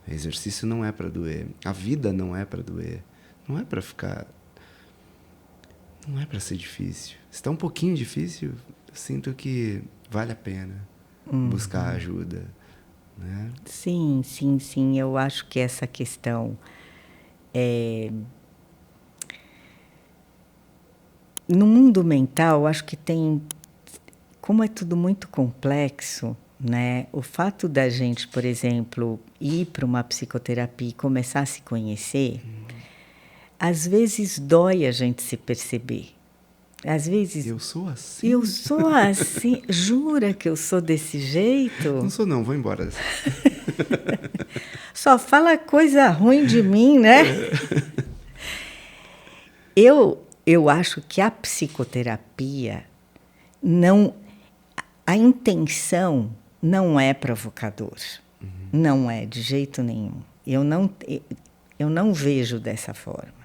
O exercício não é para doer, a vida não é para doer, não é para ficar, não é para ser difícil. Se tá um pouquinho difícil, eu sinto que vale a pena buscar ajuda, né? Sim, sim, sim. Eu acho que essa questão no mundo mental, eu acho que tem, como é tudo muito complexo, né? O fato da gente, por exemplo, ir para uma psicoterapia e começar a se conhecer, às vezes dói a gente se perceber. Às vezes Eu sou assim? eu sou assim, jura que eu sou desse Não jeito? sou não, vou embora. Só fala coisa ruim de mim, né? Eu acho que a psicoterapia não, a intenção não é provocador, não é de jeito nenhum. Eu não vejo dessa forma.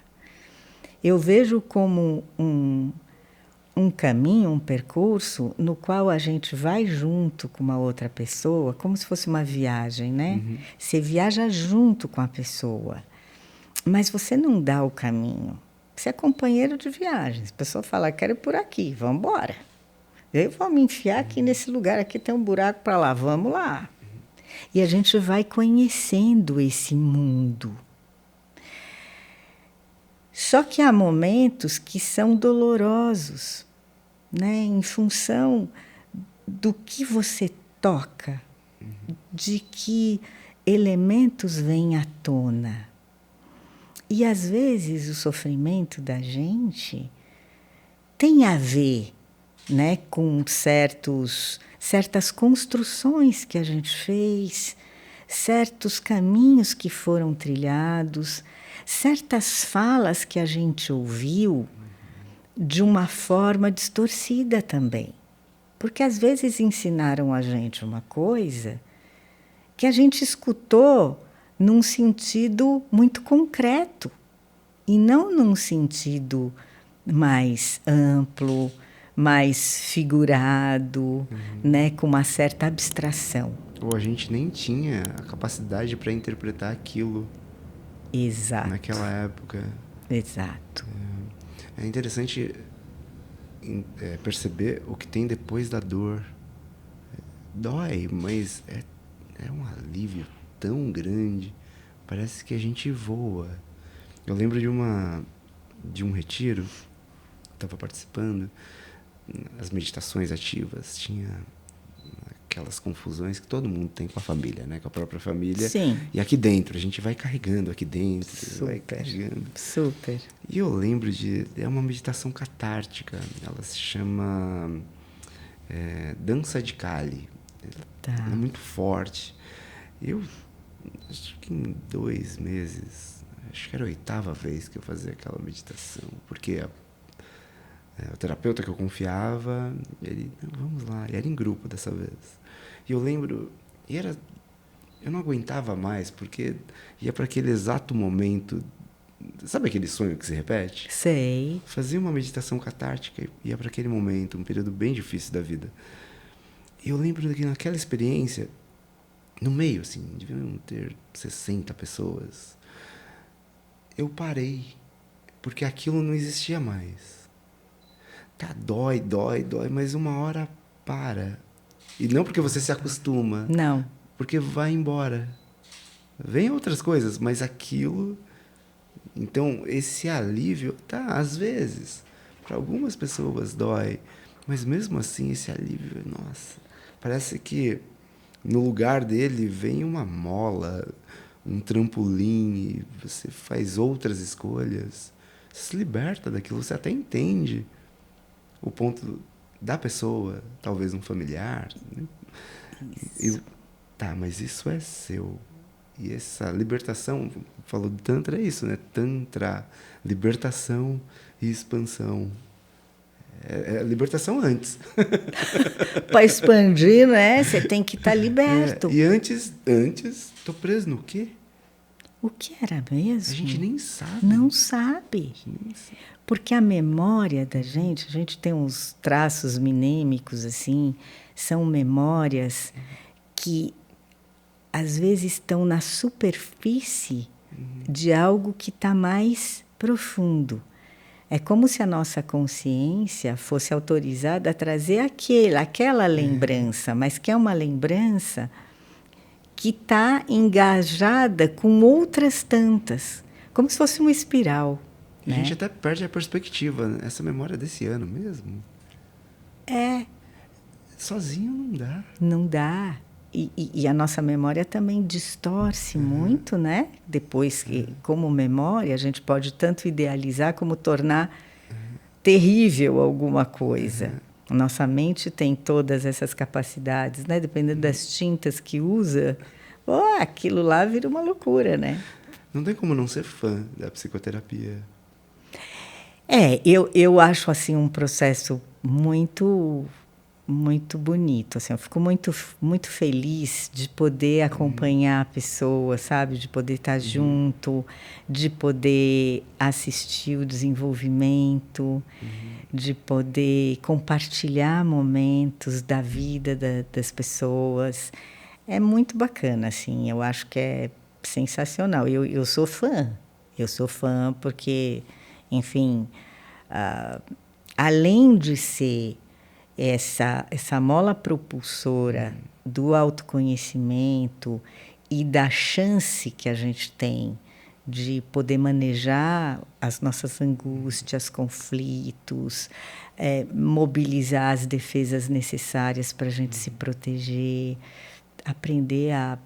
Eu vejo como um caminho, um percurso no qual a gente vai junto com uma outra pessoa, como se fosse uma viagem, né? Você viaja junto com a pessoa, mas você não dá o caminho. Você é companheiro de viagem. A pessoa fala, quero ir por aqui, vamos embora. Eu vou me enfiar aqui nesse lugar, aqui tem um buraco para lá, vamos lá. E a gente vai conhecendo esse mundo. Só que há momentos que são dolorosos, né? Em função do que você toca, de que elementos vêm à tona. E às vezes o sofrimento da gente tem a ver, né, com certas construções que a gente fez, certos caminhos que foram trilhados, certas falas que a gente ouviu de uma forma distorcida também. Porque às vezes ensinaram a gente uma coisa que a gente escutou num sentido muito concreto e não num sentido mais amplo, mais figurado, né, com uma certa abstração. Ou a gente nem tinha a capacidade para interpretar aquilo Exato. naquela época. Exato. É interessante perceber o que tem depois da dor. Dói, mas é um alívio tão grande. Parece que a gente voa. Eu lembro de um retiro, estava participando, as meditações ativas, tinha aquelas confusões que todo mundo tem com a família, né? Com a própria família. Sim. E aqui dentro, a gente vai carregando aqui dentro, vai Super. carregando. Super. E eu lembro é uma meditação catártica, ela se chama Dança de Kali. Tá. Ela é muito forte. Eu, acho que em 2 meses, acho que era a 8ª vez que eu fazia aquela meditação, porque o terapeuta que eu confiava, ele, vamos lá, e era em grupo dessa vez. E eu lembro, eu não aguentava mais, porque ia para aquele exato momento, sabe aquele sonho que se repete? Sei. Fazia uma meditação catártica e ia para aquele momento, um período bem difícil da vida. E eu lembro que naquela experiência, no meio, assim, deviam ter 60 pessoas, eu parei, porque aquilo não existia mais. Tá, dói, mas uma hora para. E não porque você se acostuma. Não. Porque vai embora. Vem outras coisas, mas aquilo... Então, esse alívio, tá, às vezes, para algumas pessoas dói, mas mesmo assim, esse alívio, nossa, parece que no lugar dele vem uma mola, um trampolim, e você faz outras escolhas, você se liberta daquilo, você até entende o ponto da pessoa, talvez um familiar, né? Tá, mas isso é seu. E essa libertação, falou do Tantra, é isso, né? Tantra, libertação e expansão. É libertação antes. Para expandir, né? Você tem que estar liberto. E antes, tô preso no quê? O que era mesmo? A gente nem sabe. Não sabe. Porque a memória da gente, a gente tem uns traços mnemênicos assim, são memórias que às vezes estão na superfície de algo que está mais profundo. É como se a nossa consciência fosse autorizada a trazer aquela lembrança, mas que é uma lembrança que está engajada com outras tantas, como se fosse uma espiral. A gente até perde a perspectiva, né? Essa memória é desse ano mesmo. Sozinho não dá. Não dá. E a nossa memória também distorce muito, né? Depois, como memória, a gente pode tanto idealizar como tornar terrível alguma coisa. Nossa mente tem todas essas capacidades, né? Dependendo das tintas que usa, aquilo lá vira uma loucura, né? Não tem como não ser fã da psicoterapia. Eu acho assim um processo muito bonito, assim, eu fico muito feliz de poder acompanhar a pessoa, sabe, de poder estar junto, de poder assistir o desenvolvimento, de poder compartilhar momentos da vida das pessoas. É muito bacana, assim, eu acho que é sensacional. Eu sou fã porque, enfim, além de ser essa mola propulsora do autoconhecimento e da chance que a gente tem de poder manejar as nossas angústias, conflitos, mobilizar as defesas necessárias para a gente se proteger, aprender a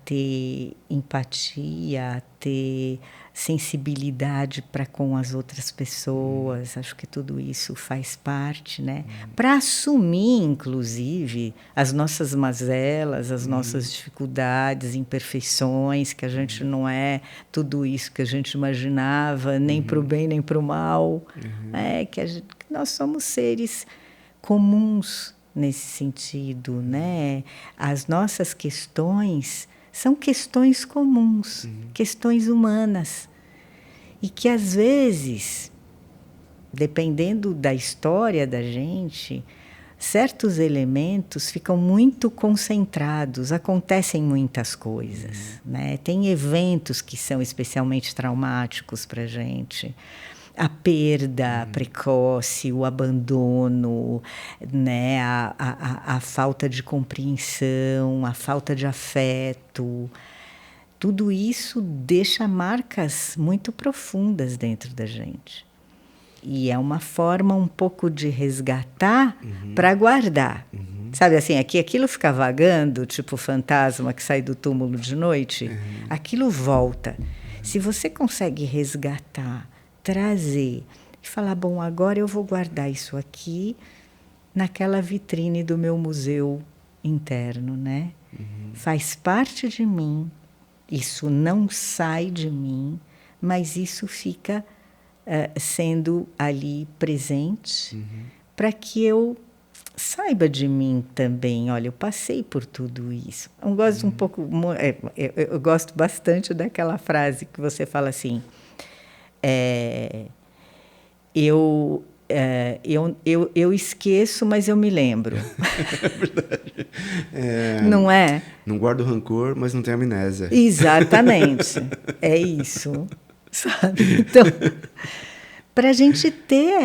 ter empatia, a ter sensibilidade para com as outras pessoas. Acho que tudo isso faz parte, né? Para assumir, inclusive, as nossas mazelas, as nossas dificuldades, imperfeições, que a gente não é tudo isso que a gente imaginava, nem para o bem, nem para o mal. Que nós somos seres comuns nesse sentido, né? As nossas questões são questões comuns, questões humanas, e que às vezes, dependendo da história da gente, certos elementos ficam muito concentrados, acontecem muitas coisas, né? Tem eventos que são especialmente traumáticos para a gente. A perda precoce, o abandono, né? a falta de compreensão, a falta de afeto, tudo isso deixa marcas muito profundas dentro da gente. E é uma forma um pouco de resgatar para guardar. Sabe assim, aquilo fica vagando, tipo fantasma que sai do túmulo de noite, aquilo volta. Se você consegue resgatar, trazer e falar, bom, agora eu vou guardar isso aqui naquela vitrine do meu museu interno, né? Faz parte de mim, isso não sai de mim, mas isso fica sendo ali presente para que eu saiba de mim também. Olha, eu passei por tudo isso. Eu gosto um pouco, eu gosto bastante daquela frase que você fala assim, eu esqueço, mas eu me lembro. É verdade. Não é? Não guardo rancor, mas não tenho amnésia. Exatamente. É isso. Sabe? Então, para a gente ter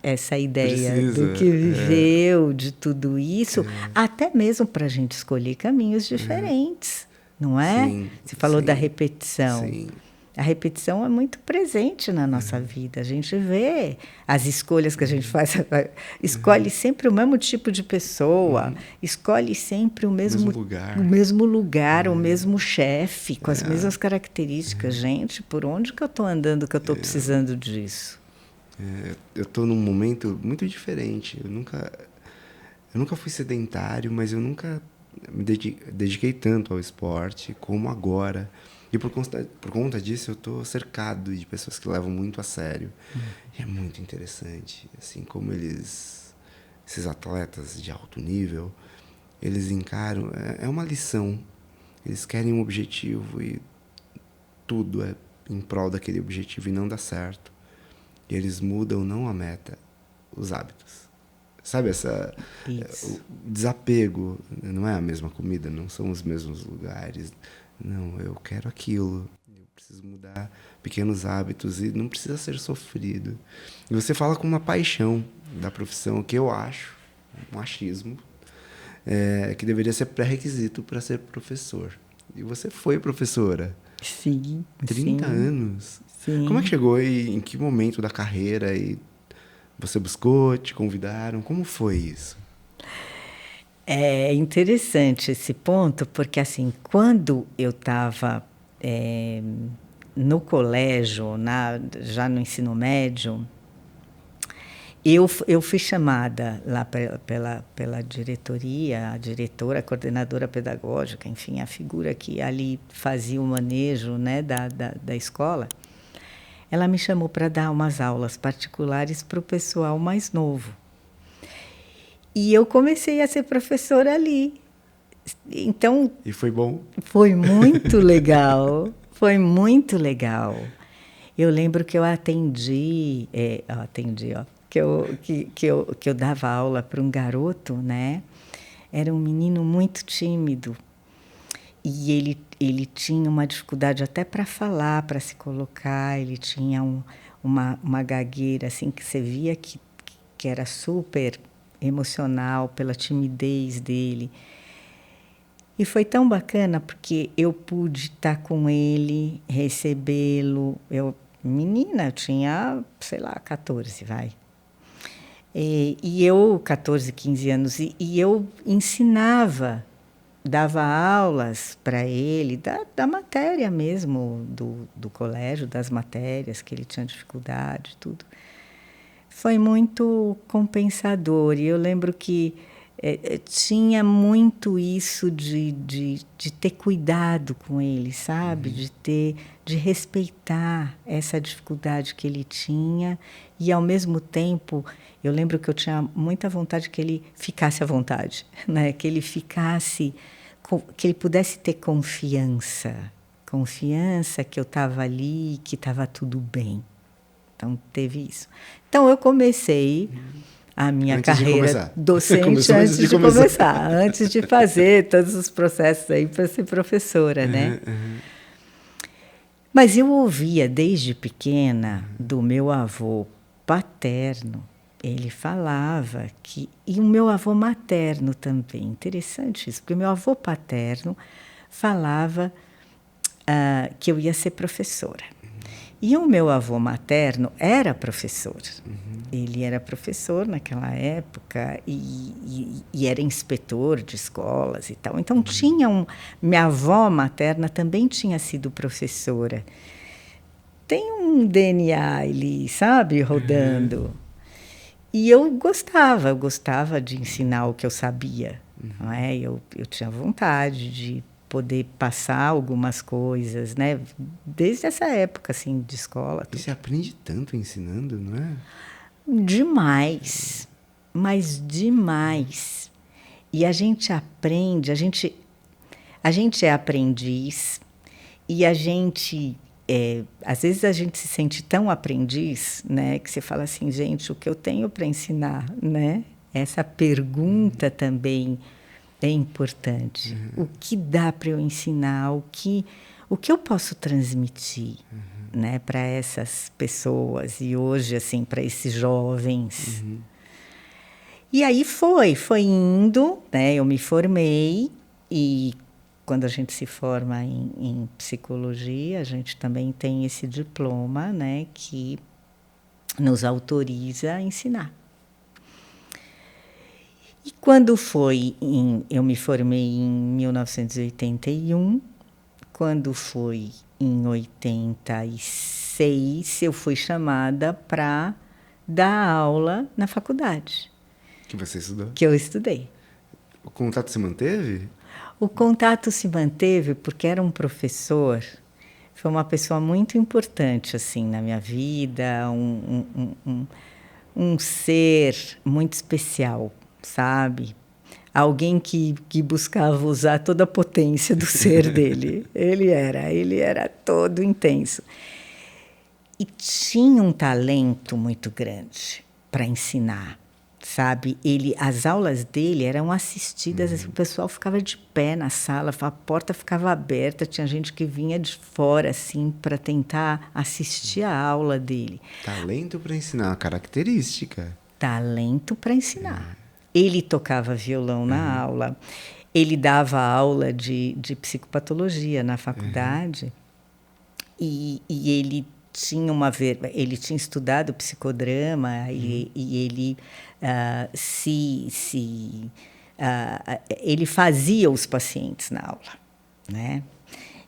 essa ideia do que viveu, de tudo isso, até mesmo para a gente escolher caminhos diferentes, não é? Sim, Você falou sim, da repetição. sim. A repetição é muito presente na nossa vida. A gente vê as escolhas que a gente faz. Escolhe sempre o mesmo tipo de pessoa, escolhe sempre o mesmo lugar, o mesmo chefe, com as mesmas características. Gente, por onde que eu estou andando que eu estou precisando disso? Eu estou num momento muito diferente. Eu nunca fui sedentário, mas eu nunca me dediquei tanto ao esporte como agora. E por conta disso, eu estou cercado de pessoas que levam muito a sério. E é muito interessante, assim, como esses atletas de alto nível, eles encaram... É uma lição. Eles querem um objetivo e tudo é em prol daquele objetivo e não dá certo. E eles mudam não a meta, os hábitos. Sabe, o desapego, não é a mesma comida, não são os mesmos lugares. Não, eu quero aquilo. Eu preciso mudar pequenos hábitos e não precisa ser sofrido. E você fala com uma paixão da profissão, que eu acho, um achismo, que deveria ser pré-requisito para ser professor. E você foi professora. Sim. 30 anos. Sim. Como é que chegou e em que momento da carreira e você buscou, te convidaram? Como foi isso? É interessante esse ponto, porque assim, quando eu estava no colégio, já no ensino médio, eu fui chamada lá pela diretoria, a diretora, a coordenadora pedagógica, enfim, a figura que ali fazia o manejo, né, da escola. Ela me chamou para dar umas aulas particulares para o pessoal mais novo. E eu comecei a ser professora ali. Então... E foi bom? Foi muito legal. Foi muito legal. Eu lembro que eu atendi, que eu dava aula para um garoto, né? Era um menino muito tímido. E ele tinha uma dificuldade até para falar, para se colocar. Ele tinha uma gagueira assim, que você via que era super emocional pela timidez dele. E foi tão bacana porque eu pude estar com ele, recebê-lo. Menina, eu tinha, sei lá, 14, vai. E eu, 14, 15 anos, e eu ensinava, dava aulas para ele, da matéria mesmo, do colégio, das matérias que ele tinha dificuldade, tudo. Foi muito compensador. E eu lembro que tinha muito isso de ter cuidado com ele, sabe? De respeitar essa dificuldade que ele tinha e, ao mesmo tempo, eu lembro que eu tinha muita vontade que ele ficasse à vontade, né? Que ele ficasse, que ele pudesse ter confiança que eu estava ali, que estava tudo bem. Então, teve isso. Então, eu comecei a minha carreira docente antes de começar, antes de fazer todos os processos aí para ser professora, né? Mas eu ouvia desde pequena do meu avô paterno, ele falava que... E o meu avô materno também, interessante isso, porque o meu avô paterno falava que eu ia ser professora. E o meu avô materno era professor. Ele era professor naquela época e era inspetor de escolas e tal. Então, minha avó materna também tinha sido professora. Tem um DNA ali, sabe, rodando. E eu gostava de ensinar o que eu sabia. Não é? Eu tinha vontade de poder passar algumas coisas, né? Desde essa época, assim, de escola. E você aprende tanto ensinando, não é? Demais, mas demais. E a gente aprende, a gente é aprendiz e a gente... às vezes a gente se sente tão aprendiz, né? Que você fala assim, gente, o que eu tenho para ensinar, né? Essa pergunta também é importante. O que dá para eu ensinar? O que eu posso transmitir, né, para essas pessoas e hoje assim para esses jovens? E aí foi indo, né? Eu me formei e quando a gente se forma em psicologia, a gente também tem esse diploma, né, que nos autoriza a ensinar. E quando eu me formei em 1981, quando foi em 86, eu fui chamada para dar aula na faculdade. Que você estudou? Que eu estudei. O contato se manteve? O contato se manteve porque era um professor, foi uma pessoa muito importante assim na minha vida, um ser muito especial, sabe? alguém que buscava usar toda a potência do ser dele. Ele era todo intenso. E tinha um talento muito grande para ensinar, sabe? As aulas dele eram assistidas, assim, o pessoal ficava de pé na sala, a porta ficava aberta, tinha gente que vinha de fora, assim, para tentar assistir a aula dele. Talento para ensinar, uma característica. Talento para ensinar. Ele tocava violão na aula, ele dava aula de psicopatologia na faculdade, e ele tinha ele tinha estudado psicodrama e ele ele fazia os pacientes na aula, né?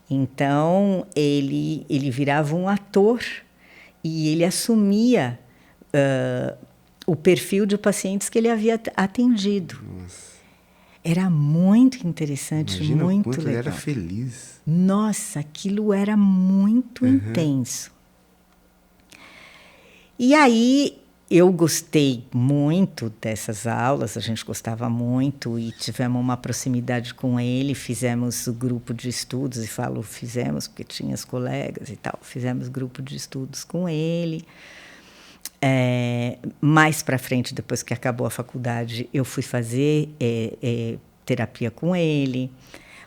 Então ele virava um ator e ele assumia o perfil de pacientes que ele havia atendido. Nossa. Era muito interessante, Imagina muito o quanto legal. ele era feliz. Nossa, aquilo era muito intenso. E aí eu gostei muito dessas aulas, a gente gostava muito e tivemos uma proximidade com ele, fizemos o grupo de estudos, e falo fizemos porque tinha as colegas e tal, fizemos grupo de estudos com ele. Mais para frente, depois que acabou a faculdade, eu fui fazer terapia com ele.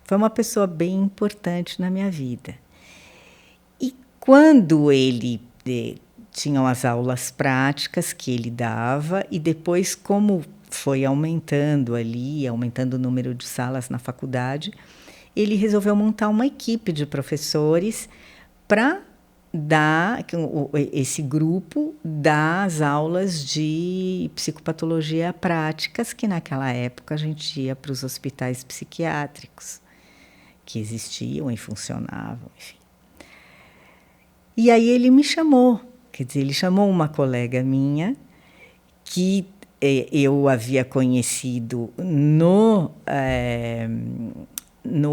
Foi uma pessoa bem importante na minha vida. E quando ele tinham as aulas práticas que ele dava, e depois, como foi aumentando o número de salas na faculdade, ele resolveu montar uma equipe de professores para dar esse grupo das aulas de psicopatologia práticas, que naquela época a gente ia para os hospitais psiquiátricos que existiam e funcionavam, enfim. E aí ele me chamou, quer dizer, ele chamou uma colega minha que eu havia conhecido no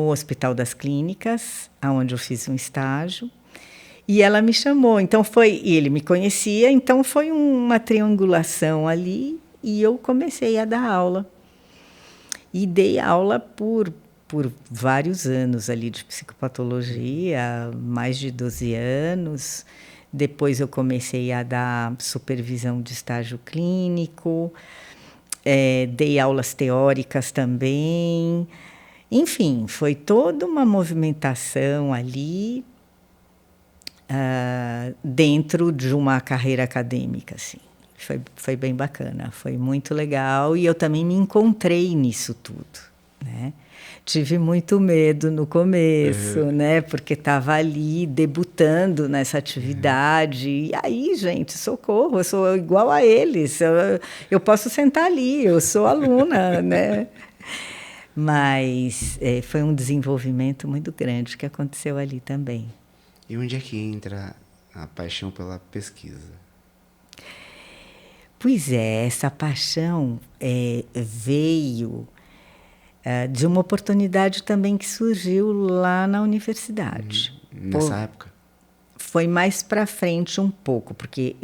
Hospital das Clínicas, onde eu fiz um estágio, e ela me chamou. Então e ele me conhecia, então foi uma triangulação ali, e eu comecei a dar aula. E dei aula por vários anos ali de psicopatologia, mais de 12 anos. Depois eu comecei a dar supervisão de estágio clínico, dei aulas teóricas também. Enfim, foi toda uma movimentação ali dentro de uma carreira acadêmica, assim. Foi bem bacana, foi muito legal, e eu também me encontrei nisso tudo, né? Tive muito medo no começo, né? Porque estava ali debutando nessa atividade. E aí, gente, socorro, eu sou igual a eles. Eu posso sentar ali, eu sou aluna, né? Mas foi um desenvolvimento muito grande que aconteceu ali também. E onde é que entra a paixão pela pesquisa? Pois é, essa paixão veio de uma oportunidade também que surgiu lá na universidade. Nessa época? Foi mais para frente um pouco, porque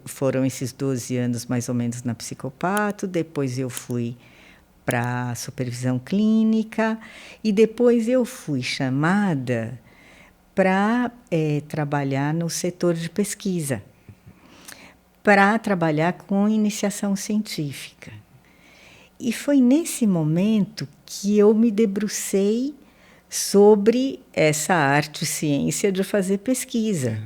foram esses 12 anos mais ou menos na Psicopato, depois eu fui para a supervisão clínica e depois eu fui chamada para trabalhar no setor de pesquisa, para trabalhar com iniciação científica. E foi nesse momento que eu me debrucei sobre essa arte e ciência de fazer pesquisa.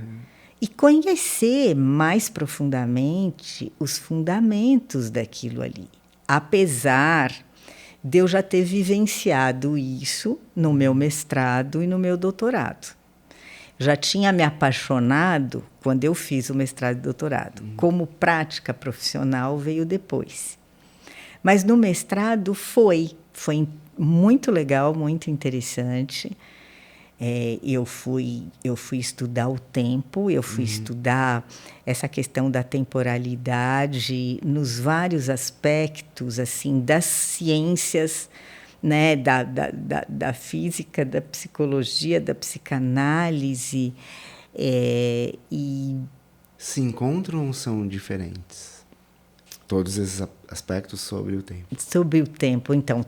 E conhecer mais profundamente os fundamentos daquilo ali. Apesar de eu já ter vivenciado isso no meu mestrado e no meu doutorado. Já tinha me apaixonado quando eu fiz o mestrado e doutorado. Como prática profissional veio depois. Mas no mestrado foi muito legal, muito interessante. Eu fui estudar o tempo, eu fui estudar essa questão da temporalidade nos vários aspectos assim das ciências, né, da física, da psicologia, da psicanálise. Se encontram ou são diferentes? Todos esses aspectos sobre o tempo. Sobre o tempo, então,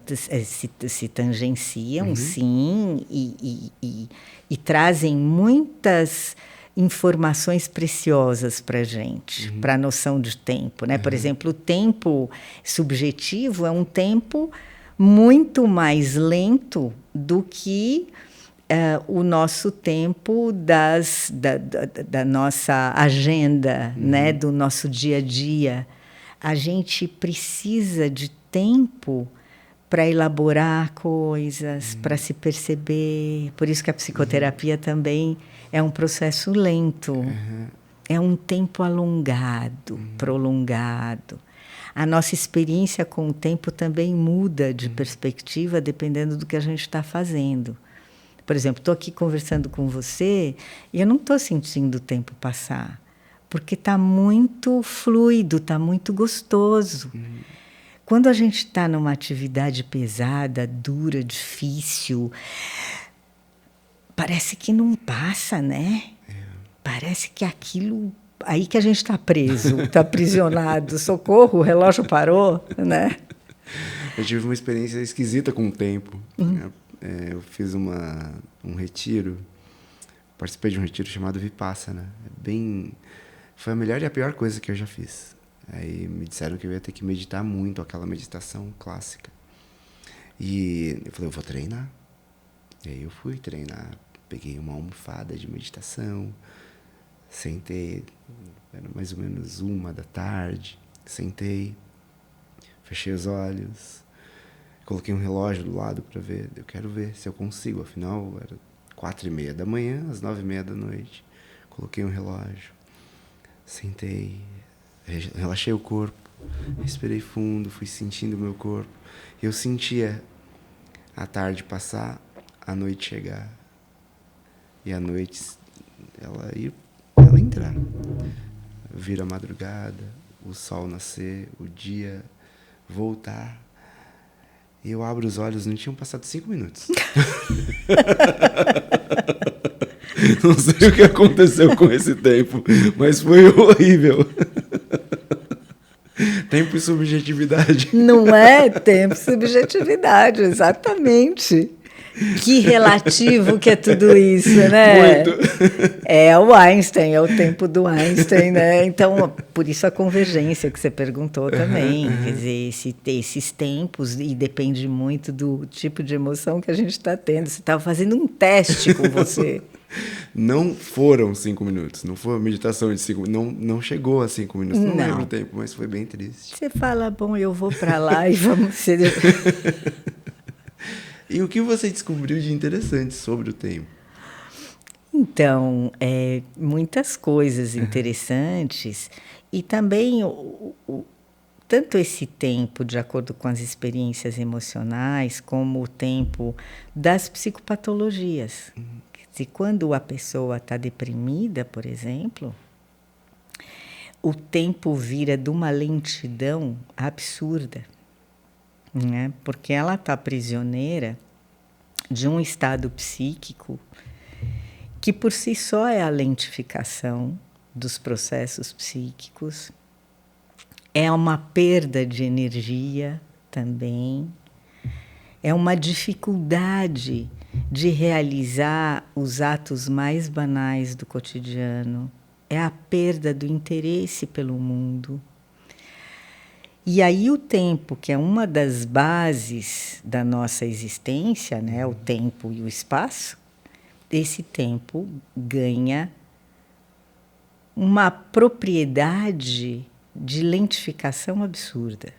se tangenciam, sim, e trazem muitas informações preciosas para a gente, para a noção de tempo, né? Por exemplo, o tempo subjetivo é um tempo muito mais lento do que o nosso tempo da nossa agenda, né? Do nosso dia a dia. A gente precisa de tempo para elaborar coisas, para se perceber. Por isso que a psicoterapia também é um processo lento. É um tempo alongado, prolongado. A nossa experiência com o tempo também muda de perspectiva dependendo do que a gente está fazendo. Por exemplo, estou aqui conversando com você e eu não estou sentindo o tempo passar. Porque está muito fluido, está muito gostoso. Quando a gente está numa atividade pesada, dura, difícil, parece que não passa, né? Parece que aquilo... Aí que a gente está preso, está aprisionado. Socorro, o relógio parou, né? Eu tive uma experiência esquisita com o tempo. Eu fiz um retiro, participei de um retiro chamado Vipassana. Foi a melhor e a pior coisa que eu já fiz. Aí me disseram que eu ia ter que meditar muito, aquela meditação clássica. E eu falei, eu vou treinar. E aí eu fui treinar, peguei uma almofada de meditação, sentei, era mais ou menos 1h, sentei, fechei os olhos, coloquei um relógio do lado para ver, eu quero ver se eu consigo, afinal era 4h30 da manhã, às 9h30 da noite, coloquei um relógio. Sentei, relaxei o corpo, respirei fundo, fui sentindo o meu corpo. Eu sentia a tarde passar, a noite chegar. E a noite, ela entrar. Vir a madrugada, o sol nascer, o dia voltar. E eu abro os olhos, não tinham passado 5 minutos. Não sei o que aconteceu com esse tempo, mas foi horrível. Tempo e subjetividade. Não é tempo e subjetividade, exatamente. Que relativo que é tudo isso, né? Muito. É o Einstein, é o tempo do Einstein, né? Então, por isso a convergência que você perguntou também. Quer dizer, esses tempos, e depende muito do tipo de emoção que a gente está tendo. Você estava fazendo um teste com você. Não foram 5 minutos, não foi uma meditação de 5 minutos, não chegou a 5 minutos, não lembro o tempo, mas foi bem triste. Você fala, bom, eu vou para lá e vamos ser... E o que você descobriu de interessante sobre o tempo? Então, muitas coisas interessantes e também tanto esse tempo, de acordo com as experiências emocionais, como o tempo das psicopatologias. Quer dizer, quando a pessoa está deprimida, por exemplo, o tempo vira de uma lentidão absurda, né? Porque ela está prisioneira de um estado psíquico que por si só é a lentificação dos processos psíquicos, é uma perda de energia também, é uma dificuldade de realizar os atos mais banais do cotidiano, é a perda do interesse pelo mundo. E aí o tempo, que é uma das bases da nossa existência, né, o tempo e o espaço, esse tempo ganha uma propriedade de lentificação absurda.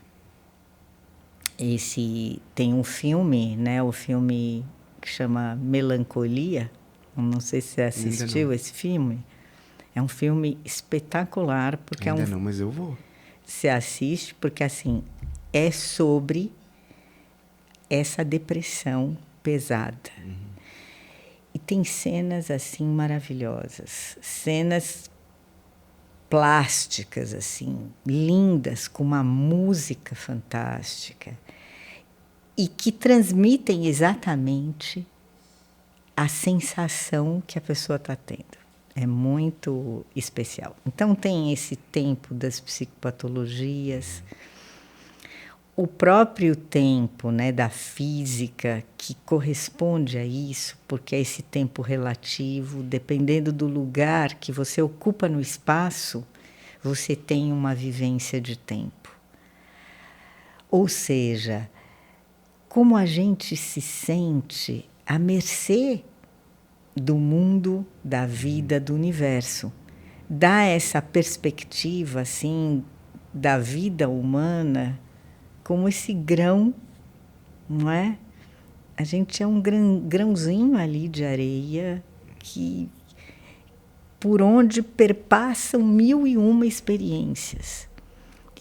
Tem um filme, né, o filme que chama Melancolia, não sei se você assistiu esse filme. É um filme espetacular, porque Ainda não, mas eu vou. Você assiste porque assim é sobre essa depressão pesada. E tem cenas assim maravilhosas, cenas plásticas assim, lindas, com uma música fantástica e que transmitem exatamente a sensação que a pessoa está tendo. É muito especial. Então, tem esse tempo das psicopatologias, o próprio tempo, né, da física, que corresponde a isso, porque é esse tempo relativo, dependendo do lugar que você ocupa no espaço, você tem uma vivência de tempo. Ou seja, como a gente se sente à mercê do mundo, da vida, do universo. Dá essa perspectiva, assim, da vida humana como esse grão, não é? A gente é um grãozinho ali de areia que por onde perpassam 1001 experiências.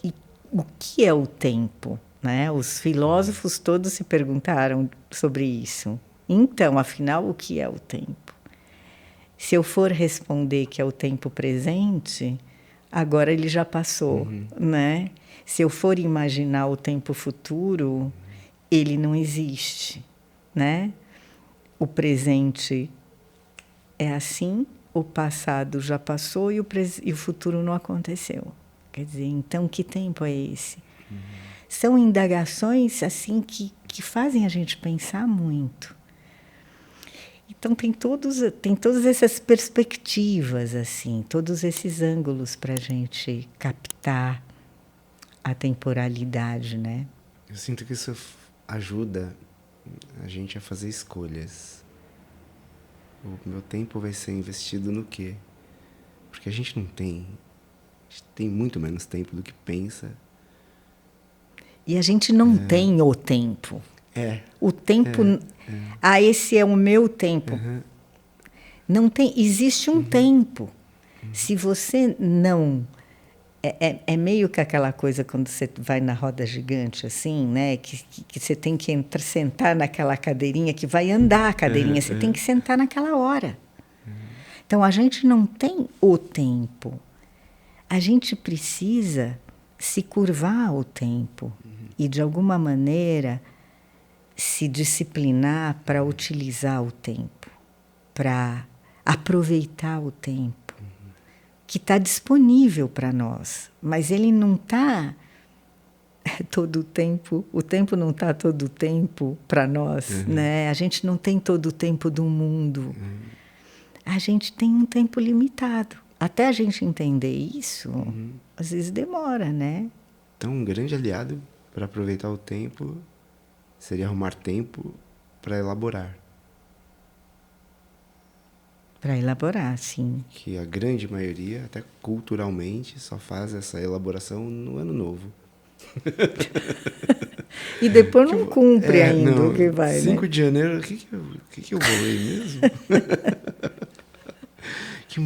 E o que é o tempo? Né? Os filósofos todos se perguntaram sobre isso. Então, afinal, o que é o tempo? Se eu for responder que é o tempo presente, agora ele já passou, né? Se eu for imaginar o tempo futuro, ele não existe, né? O presente é assim, o passado já passou e o futuro não aconteceu. Quer dizer, então que tempo é esse? São indagações assim que fazem a gente pensar muito. Então tem todas essas perspectivas, assim, todos esses ângulos para a gente captar a temporalidade, né? Eu sinto que isso ajuda a gente a fazer escolhas. O meu tempo vai ser investido no quê? Porque a gente tem muito menos tempo do que pensa. E a gente não tem o tempo. O tempo... esse é o meu tempo. Não tem... Existe um tempo. Se você não... É meio que aquela coisa quando você vai na roda gigante, assim, né? Que você tem que sentar naquela cadeirinha, que vai andar a cadeirinha. Você tem que sentar naquela hora. Então, a gente não tem o tempo. A gente precisa se curvar ao tempo e, de alguma maneira, se disciplinar para utilizar o tempo, para aproveitar o tempo, que está disponível para nós, mas ele não está todo o tempo não está todo o tempo para nós, né? A gente não tem todo o tempo do mundo, a gente tem um tempo limitado. Até a gente entender isso, às vezes demora, né? Então, um grande aliado para aproveitar o tempo seria arrumar tempo para elaborar. Para elaborar, sim. Que a grande maioria, até culturalmente, só faz essa elaboração no ano novo. E depois não cumpre ainda não, o que vai, 5 né? de janeiro, o que eu vou ler mesmo? Que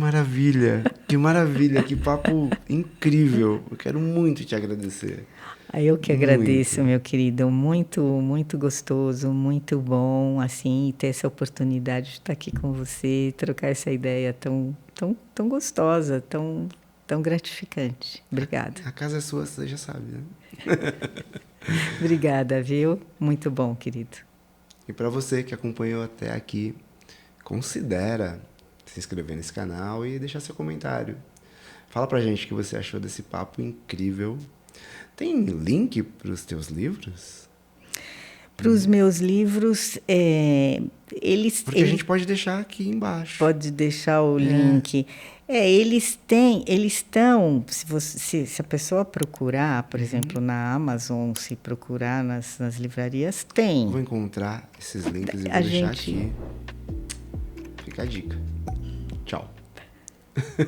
maravilha, que papo incrível. Eu quero muito te agradecer. Eu que agradeço, meu querido. Muito, muito gostoso, muito bom, assim, ter essa oportunidade de estar aqui com você, trocar essa ideia tão gostosa, tão gratificante. Obrigada. A casa é sua, você já sabe, né? Obrigada, viu? Muito bom, querido. E para você que acompanhou até aqui, considera se inscrever nesse canal e deixar seu comentário. Fala pra gente o que você achou desse papo incrível. Tem link para os teus livros? Para os meus livros, Porque a gente pode deixar aqui embaixo. Pode deixar o link. Eles estão, se a pessoa procurar, por exemplo, na Amazon, se procurar nas livrarias, tem. Vou encontrar esses links e vou deixar aqui. Fica a dica. Tchau.